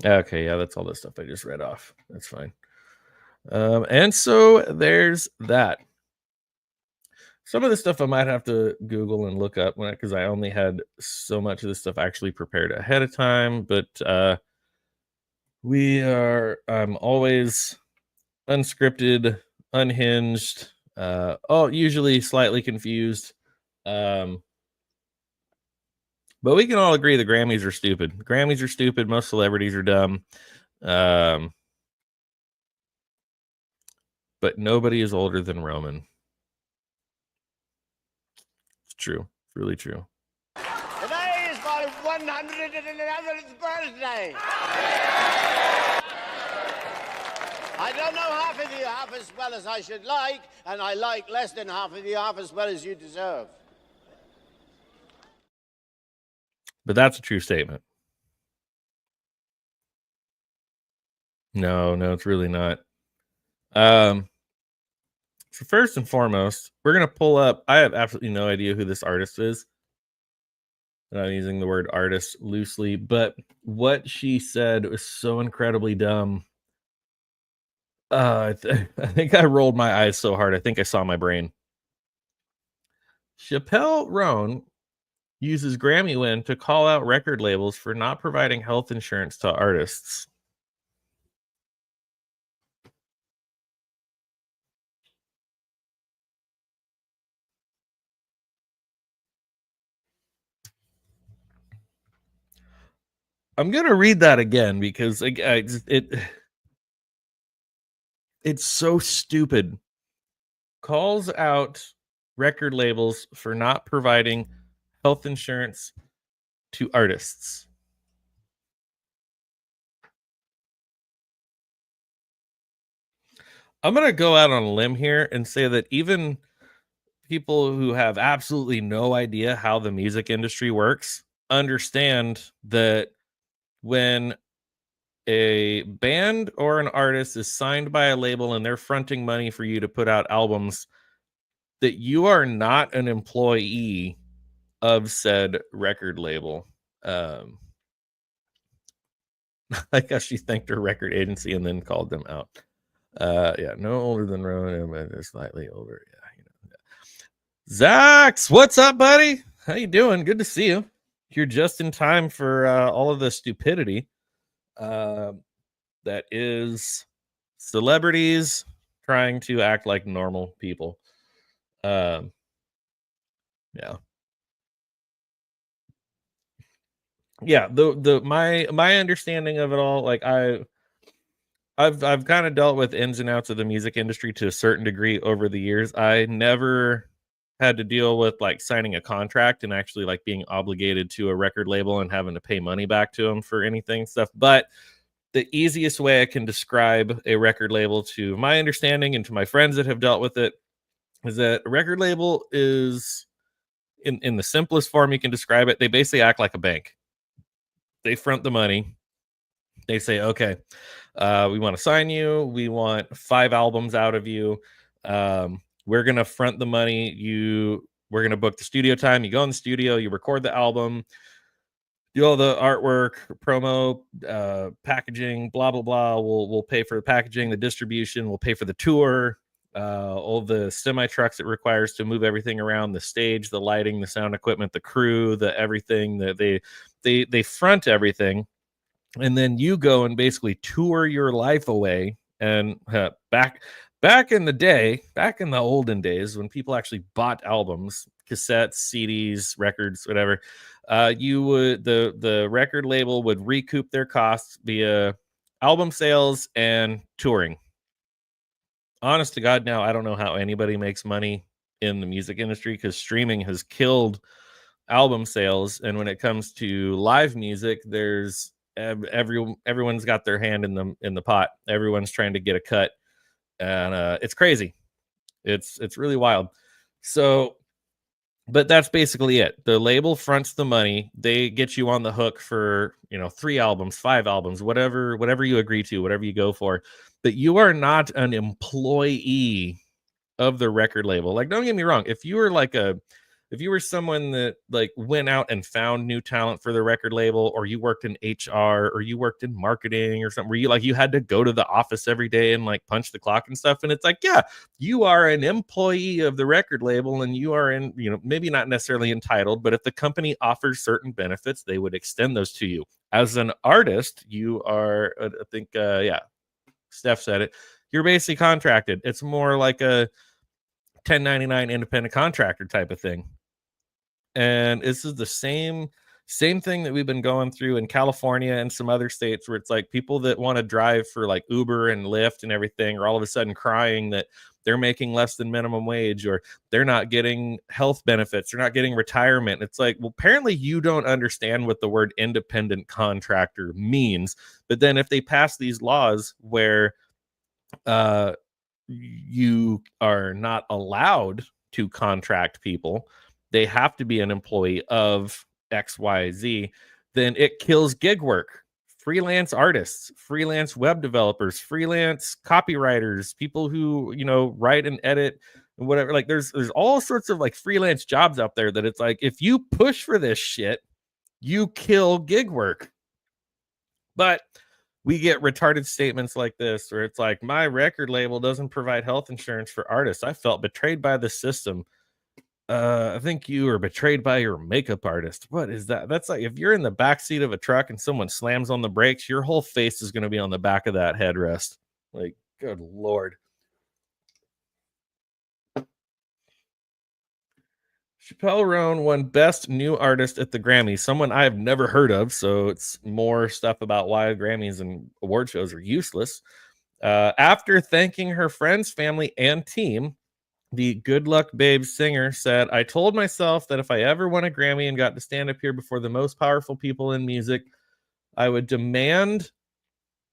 Okay, yeah, that's all the stuff I just read off. That's fine. And so there's that. Some of the stuff I might have to Google and look up because I only had so much of this stuff actually prepared ahead of time. But I'm always unscripted, unhinged, usually slightly confused. But we can all agree the Grammys are stupid. Grammys are stupid. Most celebrities are dumb. But nobody is older than Roman. It's true. It's really true. Today is my 111th birthday. I don't know half of you half as well as I should like, and I like less than half of you half as well as you deserve. But that's a true statement. No, it's really not. So first and foremost, we're going to pull up. I have absolutely no idea who this artist is. And I'm using the word artist loosely, but what she said was so incredibly dumb. I think I rolled my eyes so hard. I think I saw my brain. Chappelle Roan uses Grammy win to call out record labels for not providing health insurance to artists. I'm going to read that again because it's so stupid. Calls out record labels for not providing health insurance to artists. I'm going to go out on a limb here and say that even people who have absolutely no idea how the music industry works understand that when a band or an artist is signed by a label and they're fronting money for you to put out albums, that you are not an employee of said record label. I guess she thanked her record agency and then called them out. Yeah, no older than Rowan, but slightly older. Yeah, Zax, what's up, buddy? How you doing? Good to see you. You're just in time for all of the stupidity that is celebrities trying to act like normal people. Yeah. My understanding of it all, like I've kind of dealt with ins and outs of the music industry to a certain degree over the years. I never had to deal with like signing a contract and actually like being obligated to a record label and having to pay money back to them for anything stuff. But the easiest way I can describe a record label to my understanding and to my friends that have dealt with it is that a record label is in the simplest form you can describe it. They basically act like a bank. They front the money. They say, okay, we want to sign you. We want 5 albums out of you. We're going to front the money. We're going to book the studio time. You go in the studio, you record the album, do all the artwork, promo, packaging, blah, blah, blah. We'll pay for the packaging, the distribution. We'll pay for the tour, all the semi trucks it requires to move everything around, the stage, the lighting, the sound equipment, the crew, the everything. That they front everything. And then you go and basically tour your life away. And back in the day, back in the olden days, when people actually bought albums, cassettes, CDs, records, whatever, the record label would recoup their costs via album sales and touring. Honest to God, now I don't know how anybody makes money in the music industry because streaming has killed album sales. And when it comes to live music, there's everyone's got their hand in the pot. Everyone's trying to get a cut, and it's crazy. It's really wild. So, but that's basically it. The label fronts the money. They get you on the hook for 3 albums, 5 albums, whatever you agree to, whatever you go for. But you are not an employee of the record label. Like, don't get me wrong. If you were someone that like went out and found new talent for the record label, or you worked in HR, or you worked in marketing or something, where you had to go to the office every day and like punch the clock and stuff. And it's like, yeah, you are an employee of the record label, and you are maybe not necessarily entitled, but if the company offers certain benefits, they would extend those to you. As an artist, you are, I think, Steph said it, you're basically contracted. It's more like a 1099 independent contractor type of thing. And this is the same thing that we've been going through in California and some other states, where it's like people that want to drive for like Uber and Lyft and everything are all of a sudden crying that they're making less than minimum wage, or they're not getting health benefits, they're not getting retirement. It's like, well, apparently you don't understand what the word independent contractor means. But then if they pass these laws where you are not allowed to contract people, they have to be an employee of XYZ, then it kills gig work. Freelance artists, freelance web developers, freelance copywriters, people who, write and edit and whatever. Like there's all sorts of like freelance jobs out there that it's like, if you push for this shit, you kill gig work. But we get retarded statements like this, where it's like, my record label doesn't provide health insurance for artists. I felt betrayed by the system. I think you are betrayed by your makeup artist. What is that? That's like, if you're in the back seat of a truck and someone slams on the brakes, your whole face is going to be on the back of that headrest. Like, good Lord. Chappelle Roan won Best New Artist at the Grammys, someone I've never heard of, so it's more stuff about why Grammys and award shows are useless. After thanking her friends, family, and team, the Good Luck Babe singer said, I told myself that if I ever won a Grammy and got to stand up here before the most powerful people in music, I would demand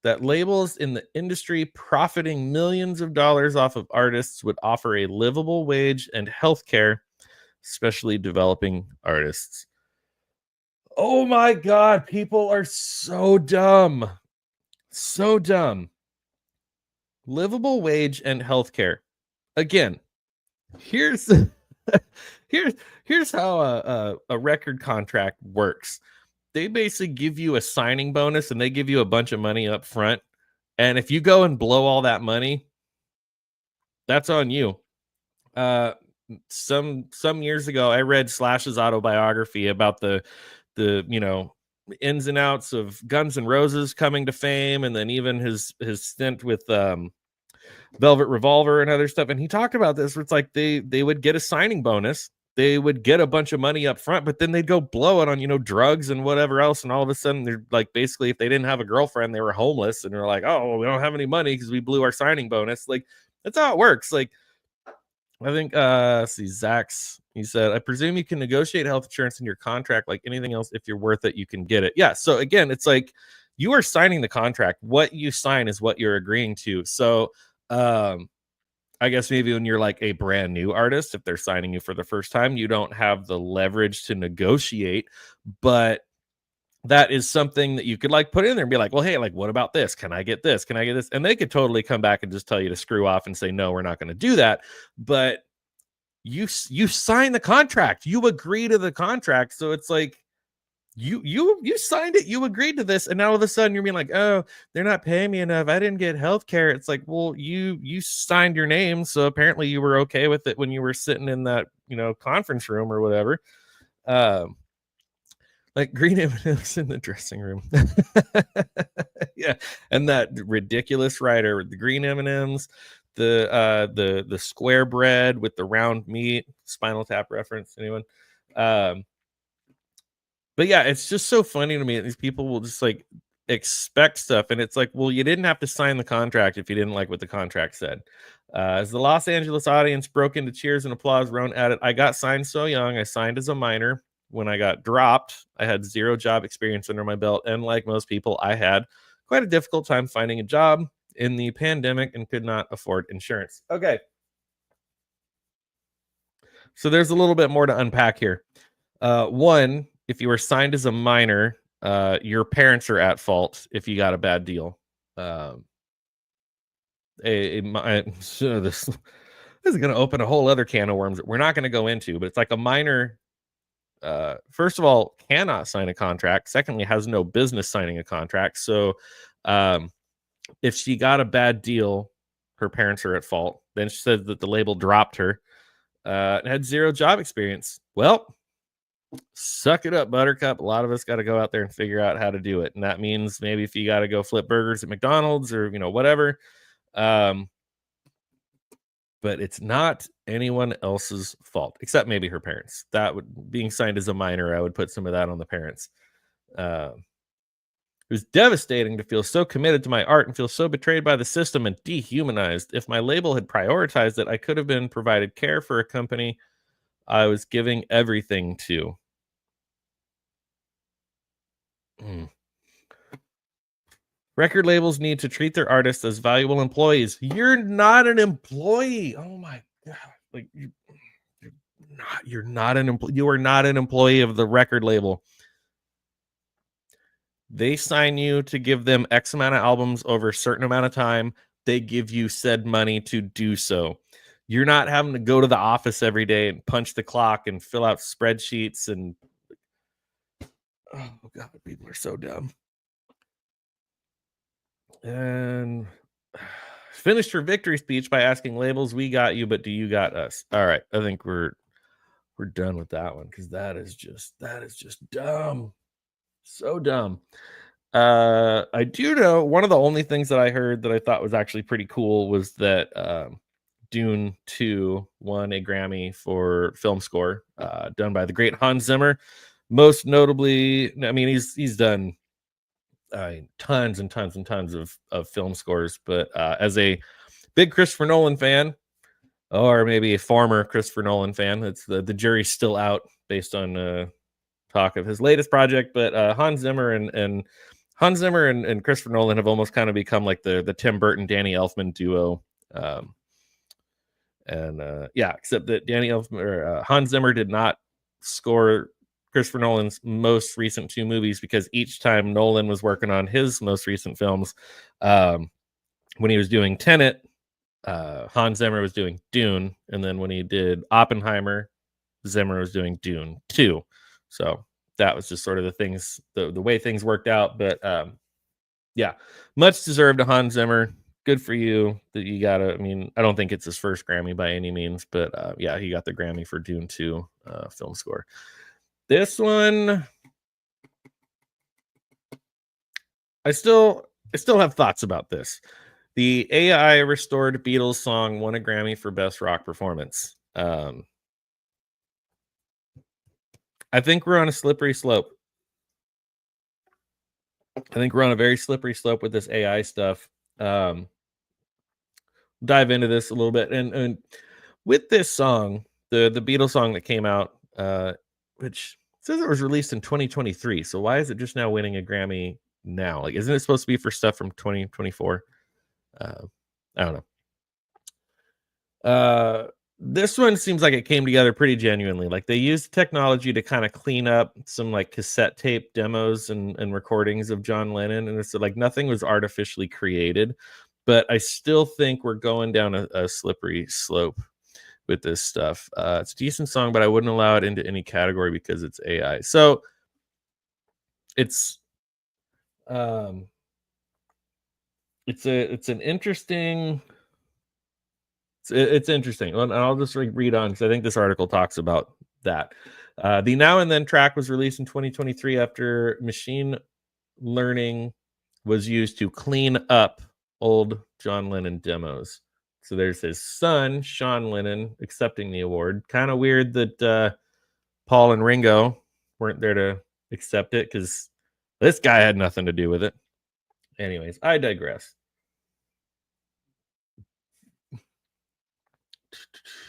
that labels in the industry profiting millions of dollars off of artists would offer a livable wage and health care, especially developing artists. Oh my God, people are so dumb. So dumb. Livable wage and health care. Again, here's how a record contract works. They basically give you a signing bonus, and they give you a bunch of money up front. And if you go and blow all that money, that's on you. Some years ago, I read Slash's autobiography about the ins and outs of Guns N' Roses coming to fame, and then even his stint with Velvet Revolver and other stuff. And he talked about this, where it's like they would get a signing bonus, they would get a bunch of money up front, but then they'd go blow it on drugs and whatever else, and all of a sudden they're like, basically, if they didn't have a girlfriend, they were homeless, and they're like, oh, we don't have any money because we blew our signing bonus. Like, that's how it works. Like, I think Zach's, he said, I presume you can negotiate health insurance in your contract like anything else. If you're worth it, you can get it. Yeah. So again, it's like you are signing the contract. What you sign is what you're agreeing to. So I guess maybe when you're like a brand new artist, if they're signing you for the first time, you don't have the leverage to negotiate, but that is something that you could like put in there and be like, well, hey, like, what about this? Can I get this? Can I get this? And they could totally come back and just tell you to screw off and say, no, we're not going to do that. But you sign the contract, you agree to the contract. So it's like, you signed it, you agreed to this, and now all of a sudden you're being like, oh, they're not paying me enough, I didn't get health care. It's like, well, you signed your name, so apparently you were okay with it when you were sitting in that conference room or whatever. Like green M&Ms in the dressing room. Yeah, and that ridiculous writer with the green M&Ms, the square bread with the round meat. Spinal Tap reference, anyone? But yeah, it's just so funny to me that these people will just like expect stuff. And it's like, well, you didn't have to sign the contract if you didn't like what the contract said. As the Los Angeles audience broke into cheers and applause, Roan added, I got signed so young. I signed as a minor. when I got dropped, I had 0 job experience under my belt. And like most people, I had quite a difficult time finding a job in the pandemic and could not afford insurance. Okay. So there's a little bit more to unpack here. One, if you were signed as a minor, your parents are at fault if you got a bad deal. So this is going to open a whole other can of worms that we're not going to go into, but it's like a minor, first of all, cannot sign a contract. Secondly, has no business signing a contract. So if she got a bad deal, her parents are at fault. Then she said that the label dropped her, and had 0 job experience. Well, suck it up, Buttercup. A lot of us got to go out there and figure out how to do it. And that means maybe if you got to go flip burgers at McDonald's or, whatever. But it's not anyone else's fault, except maybe her parents. Being signed as a minor, I would put some of that on the parents. It was devastating to feel so committed to my art and feel so betrayed by the system and dehumanized. If my label had prioritized it, I could have been provided care for a company I was giving everything to. Record labels need to treat their artists as valuable employees. You're not an employee. Oh my God. Like you're not an employee. You are not an employee of the record label. They sign you to give them X amount of albums over a certain amount of time. They give you said money to do so. You're not having to go to the office every day and punch the clock and fill out spreadsheets and oh God, people are so dumb. And finished her victory speech by asking labels, "We got you, but do you got us?" All right, I think we're done with that one because that is just dumb, so dumb. I do know one of the only things that I heard that I thought was actually pretty cool was that Dune 2 won a Grammy for film score, done by the great Hans Zimmer. Most notably, I mean, he's done tons and tons and tons of film scores, but as a big Christopher Nolan fan, or maybe a former Christopher Nolan fan, it's the jury's still out based on talk of his latest project. But Hans Zimmer and Christopher Nolan have almost kind of become like the Tim Burton Danny Elfman duo. Except that Hans Zimmer did not score Christopher Nolan's most recent 2 movies because each time Nolan was working on his most recent films, when he was doing Tenet, Hans Zimmer was doing Dune, and then when he did Oppenheimer, Zimmer was doing Dune 2. So that was just sort of the way things worked out. But much deserved to Hans Zimmer. Good for you that you got it. I mean, I don't think it's his first Grammy by any means, but he got the Grammy for Dune 2 film score. This one, I still have thoughts about this. The AI restored Beatles song won a Grammy for Best Rock Performance. I think we're on a slippery slope. I think we're on a very slippery slope with this AI stuff. Dive into this a little bit. And with this song, the Beatles song that came out, which says it was released in 2023. So why is it just now winning a Grammy now? Like, isn't it supposed to be for stuff from 2024? I don't know. This one seems like it came together pretty genuinely. Like they used technology to kind of clean up some like cassette tape demos and recordings of John Lennon. And it's like nothing was artificially created, but I still think we're going down a slippery slope with this stuff. It's a decent song, but I wouldn't allow it into any category because it's AI. So it's an interesting. It's interesting. And I'll just read on because I think this article talks about that. The Now and Then track was released in 2023 after machine learning was used to clean up old John Lennon demos. So there's his son, Sean Lennon, accepting the award. Kind of weird that Paul and Ringo weren't there to accept it because this guy had nothing to do with it. Anyways, I digress.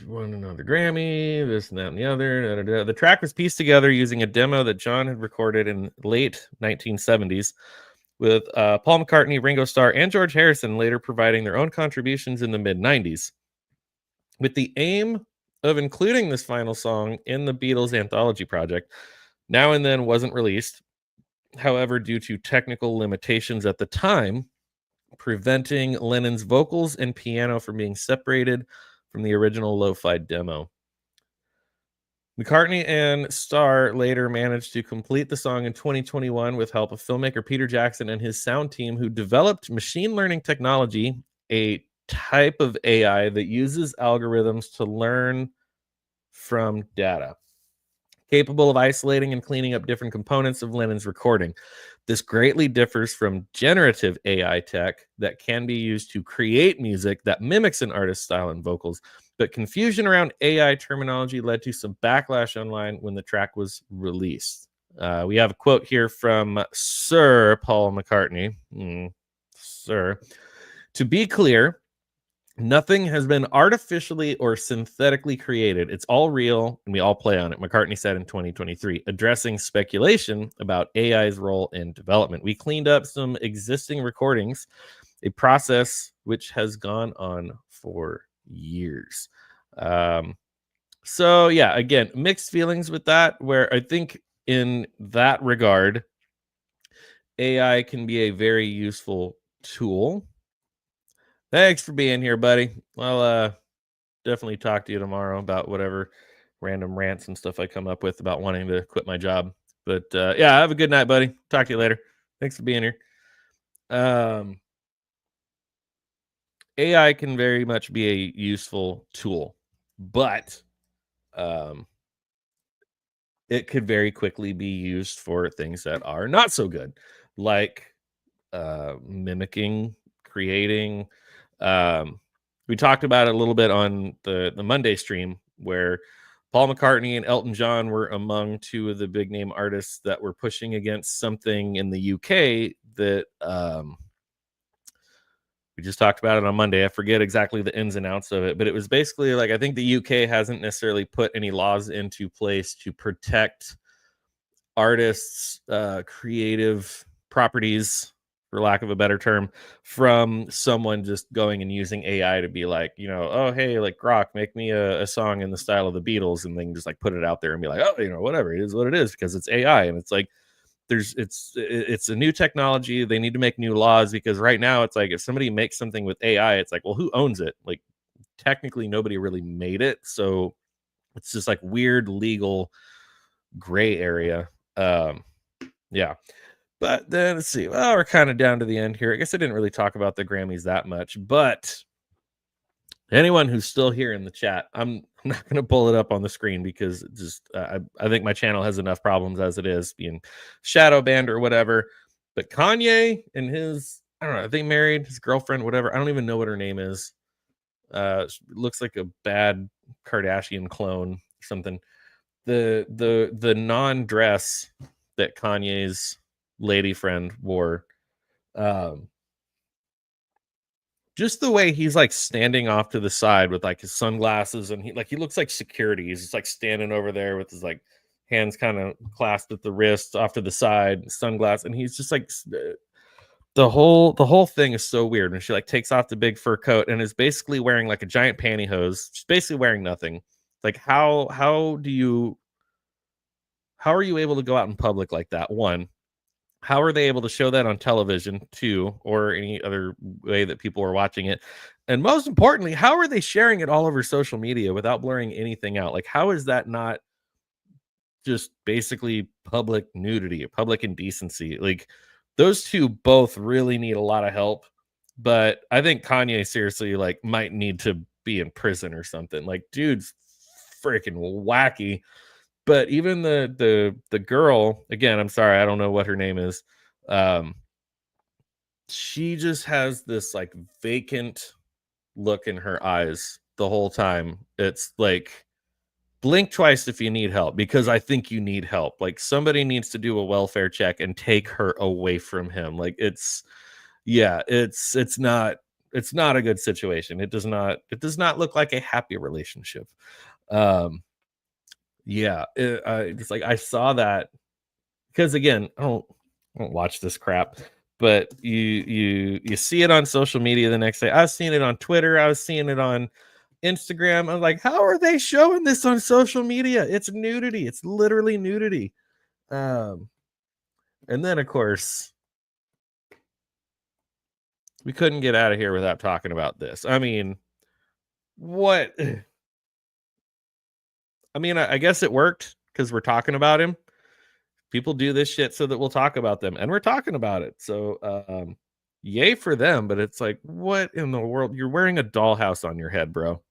won another Grammy, this and that and the other. Da, da, da. The track was pieced together using a demo that John had recorded in late 1970s with Paul McCartney, Ringo Starr, and George Harrison later providing their own contributions in the mid-90s. With the aim of including this final song in the Beatles anthology project, Now and Then wasn't released. However, due to technical limitations at the time, preventing Lennon's vocals and piano from being separated from the original lo-fi demo. McCartney and Starr later managed to complete the song in 2021 with help of filmmaker Peter Jackson and his sound team, who developed machine learning technology, a type of AI that uses algorithms to learn from data, capable of isolating and cleaning up different components of Lennon's recording. This greatly differs from generative AI tech that can be used to create music that mimics an artist's style and vocals, but confusion around AI terminology led to some backlash online when the track was released. We have a quote here from Sir Paul McCartney. Sir. To be clear, nothing has been artificially or synthetically created. It's all real, and we all play on it, McCartney said in 2023, addressing speculation about AI's role in development. We cleaned up some existing recordings, a process which has gone on for years. So, yeah, again, mixed feelings with that, where I think in that regard, AI can be a very useful tool. Thanks for being here, buddy. I'll definitely talk to you tomorrow about whatever random rants and stuff I come up with about wanting to quit my job. But yeah, have a good night, buddy. Talk to you later. Thanks for being here. AI can very much be a useful tool, but it could very quickly be used for things that are not so good, like mimicking, creating. We talked about it a little bit on the Monday stream, where Paul McCartney and Elton John were among two of the big name artists that were pushing against something in the UK that we just talked about it on Monday. I forget exactly the ins and outs of it, but it was basically like, I think the UK hasn't necessarily put any laws into place to protect artists' creative properties, for lack of a better term, from someone just going and using AI to be like, you know, oh, hey, like Grok, make me a song in the style of the Beatles, and then just like put it out there and be like, oh, you know, whatever, it is what it is, because it's AI. And it's like, it's a new technology. They need to make new laws, because right now it's like, if somebody makes something with AI, it's like, well, who owns it? Like, technically nobody really made it, so it's just like weird legal gray area. Yeah. But then let's see. Well, we're kind of down to the end here. I guess I didn't really talk about the Grammys that much, but anyone who's still here in the chat, I'm not going to pull it up on the screen, because it just I think my channel has enough problems as it is, being shadow banned or whatever. But Kanye and his, I don't know, are they married? His girlfriend, whatever. I don't even know what her name is. Looks like a bad Kardashian clone or something. The non-dress that Kanye's lady friend wore, just the way he's like standing off to the side with like his sunglasses, and he looks like security. He's just like standing over there with his like hands kind of clasped at the wrist off to the side, sunglasses, and he's just like, the whole thing is so weird. And she like takes off the big fur coat and is basically wearing like a giant pantyhose. She's basically wearing nothing. Like, how are you able to go out in public like that? One, how are they able to show that on television? Two, or any other way that people are watching it? And most importantly, how are they sharing it all over social media without blurring anything out? Like, how is that not just basically public nudity, public indecency? Like, those two both really need a lot of help. But I think Kanye seriously like might need to be in prison or something. Like, dude's freaking wacky. But even the girl, again, I'm sorry, I don't know what her name is. She just has this like vacant look in her eyes the whole time. It's like, blink twice if you need help, because I think you need help. Like, somebody needs to do a welfare check and take her away from him. Like, it's not it's not a good situation. It does not look like a happy relationship. Yeah, just like I saw that because again, I don't watch this crap, but you see it on social media the next day. I was seeing it on Twitter. I was seeing it on Instagram. I'm like, how are they showing this on social media? It's nudity. It's literally nudity. And then of course we couldn't get out of here without talking about this. I mean, what? I mean, I guess it worked because we're talking about him. People do this shit so that we'll talk about them, and we're talking about it. So, yay for them. But it's like, what in the world? You're wearing a dollhouse on your head, bro.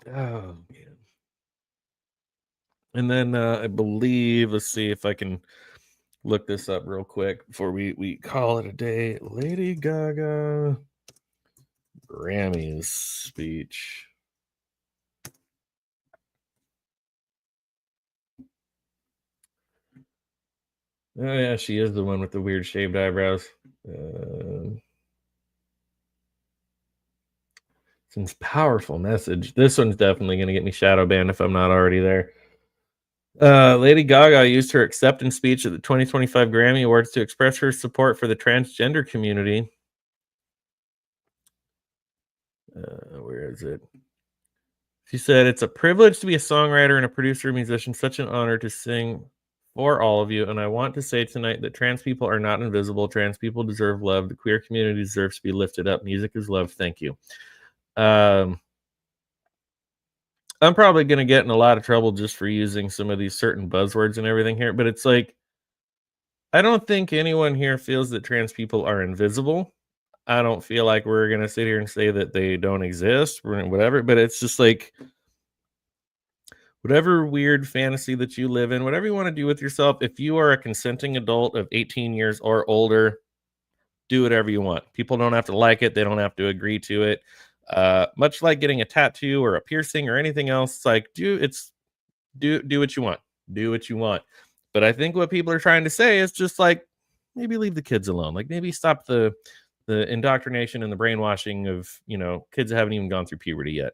Oh man. And then I believe, let's see if I can look this up real quick before we call it a day. Lady Gaga Grammys speech. Oh yeah, she is the one with the weird shaved eyebrows. It's a powerful message. This one's definitely going to get me shadow banned if I'm not already there. Lady Gaga used her acceptance speech at the 2025 Grammy Awards to express her support for the transgender community. Where is it? She said, "It's a privilege to be a songwriter and a producer and musician. Such an honor to sing for all of you. And I want to say tonight that trans people are not invisible. Trans people deserve love. The queer community deserves to be lifted up. Music is love. Thank you." I'm probably going to get in a lot of trouble just for using some of these certain buzzwords and everything here, but it's like, I don't think anyone here feels that trans people are invisible. I don't feel like we're going to sit here and say that they don't exist or whatever, but it's just like, whatever weird fantasy that you live in, whatever you want to do with yourself, if you are a consenting adult of 18 years or older, do whatever you want. People don't have to like it. They don't have to agree to it. Much like getting a tattoo or a piercing or anything else, it's like, do what you want. Do what you want. But I think what people are trying to say is just like, maybe leave the kids alone. Like maybe stop the indoctrination and the brainwashing of, kids that haven't even gone through puberty yet.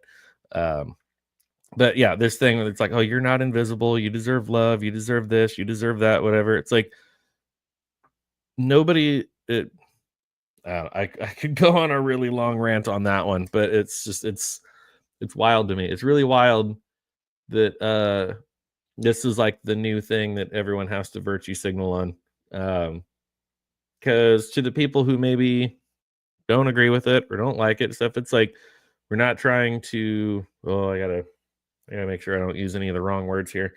But yeah, this thing it's like, oh, you're not invisible. You deserve love. You deserve this. You deserve that. Whatever. It's like nobody. I could go on a really long rant on that one, but it's just it's wild to me. It's really wild that this is like the new thing that everyone has to virtue signal on. Because to the people who maybe don't agree with it or don't like it, stuff, it's like we're not trying to. Oh, I gotta make sure I don't use any of the wrong words here.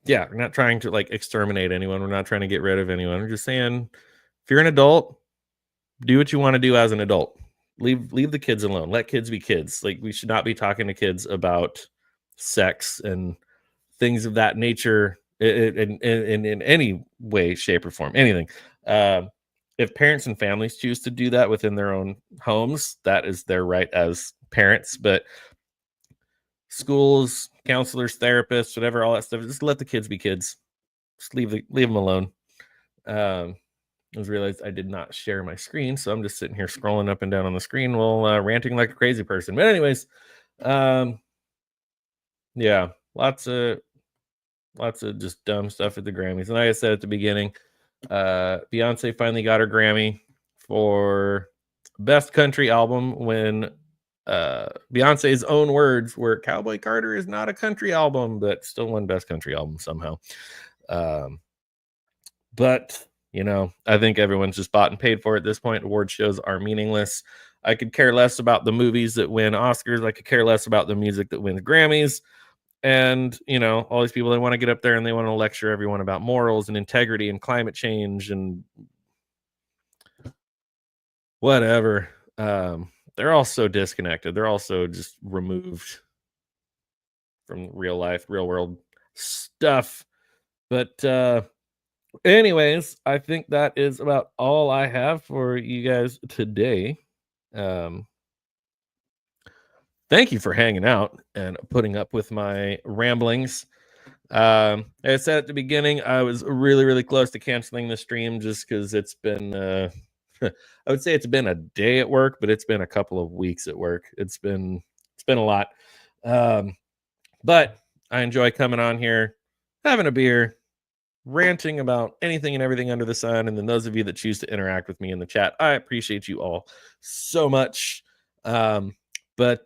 Yeah, we're not trying to like exterminate anyone. We're not trying to get rid of anyone. We're just saying, if you're an adult, do what you want to do as an adult. Leave the kids alone. Let kids be kids. Like we should not be talking to kids about sex and things of that nature in any way, shape, or form. Anything. If parents and families choose to do that within their own homes, that is their right as parents. But schools, counselors, therapists, whatever, all that stuff, just let the kids be kids. Just leave them alone. I just realized I did not share my screen, so I'm just sitting here scrolling up and down on the screen while ranting like a crazy person. But anyways, yeah, lots of just dumb stuff at the Grammys. And like I said at the beginning, Beyonce finally got her Grammy for Best Country Album when Beyonce's own words were Cowboy Carter is not a country album, but still won Best Country Album somehow. But I think everyone's just bought and paid for it at this point. Award shows are meaningless. I could care less about the movies that win Oscars. I could care less about the music that wins Grammys. And, all these people, they want to get up there and they want to lecture everyone about morals and integrity and climate change and whatever. They're all so disconnected. They're also just removed from real life, real world stuff. But anyways, I think that is about all I have for you guys today. Thank you for hanging out and putting up with my ramblings. As I said at the beginning, I was really, really close to canceling the stream just because it's been, I would say it's been a day at work, but it's been a couple of weeks at work. It's been a lot. But I enjoy coming on here, having a beer, ranting about anything and everything under the sun. And then those of you that choose to interact with me in the chat, I appreciate you all so much. But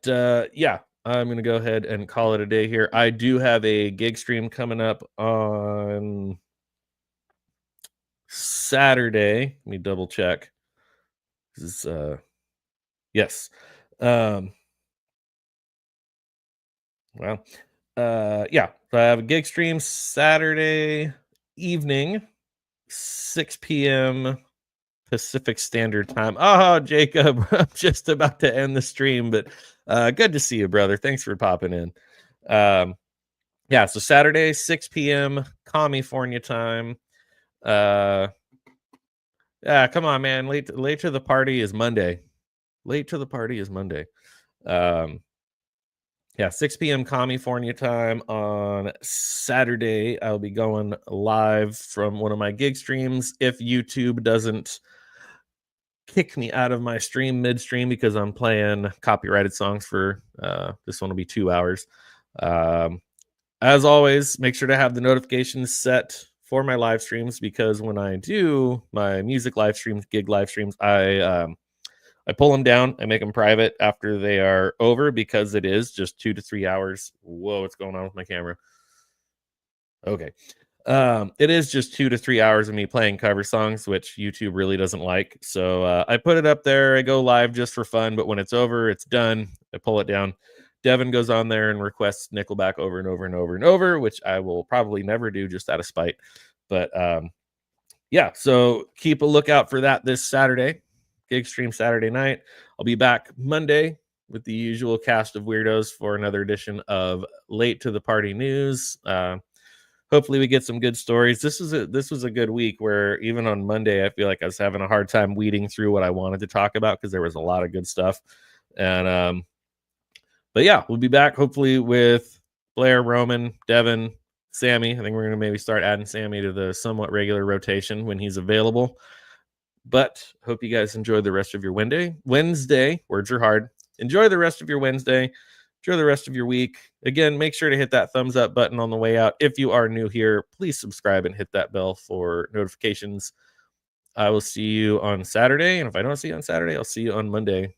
yeah, I'm going to go ahead and call it a day here. I do have a gig stream coming up on Saturday. Let me double check. This is, yes. Well, yeah, so I have a gig stream Saturday evening, 6 p.m. Pacific Standard Time. Oh, Jacob, I'm just about to end the stream, but good to see you, brother. Thanks for popping in. Yeah, so Saturday, 6 p.m. California time. Yeah, come on, man. Late to the party is Monday. Late to the party is Monday. Yeah, 6 p.m. California time on Saturday. I'll be going live from one of my gig streams. If YouTube doesn't kick me out of my stream midstream because I'm playing copyrighted songs for this one will be 2 hours. As always, make sure to have the notifications set for my live streams because when I do my music live streams, gig live streams, I pull them down. I make them private after they are over because it is just 2 to 3 hours. Whoa, what's going on with my camera? Okay. It is just 2 to 3 hours of me playing cover songs, which YouTube really doesn't like. So I put it up there. I go live just for fun, but when it's over, it's done. I pull it down. Devin goes on there and requests Nickelback over and over and over and over, which I will probably never do just out of spite. But yeah, so keep a lookout for that this Saturday. Gig stream Saturday night. I'll be back Monday with the usual cast of weirdos for another edition of Late to the Party News. Hopefully we get some good stories. This was a good week where even on Monday I feel like I was having a hard time weeding through what I wanted to talk about because there was a lot of good stuff. And but yeah, we'll be back hopefully with Blair, Roman, Devin, Sammy. I think we're gonna maybe start adding Sammy to the somewhat regular rotation when he's available. But hope you guys enjoy the rest of your Wednesday. Words are hard. Enjoy the rest of your Wednesday. Enjoy the rest of your week. Again, make sure to hit that thumbs up button on the way out. If you are new here, please subscribe and hit that bell for notifications. I will see you on Saturday. And if I don't see you on Saturday, I'll see you on Monday.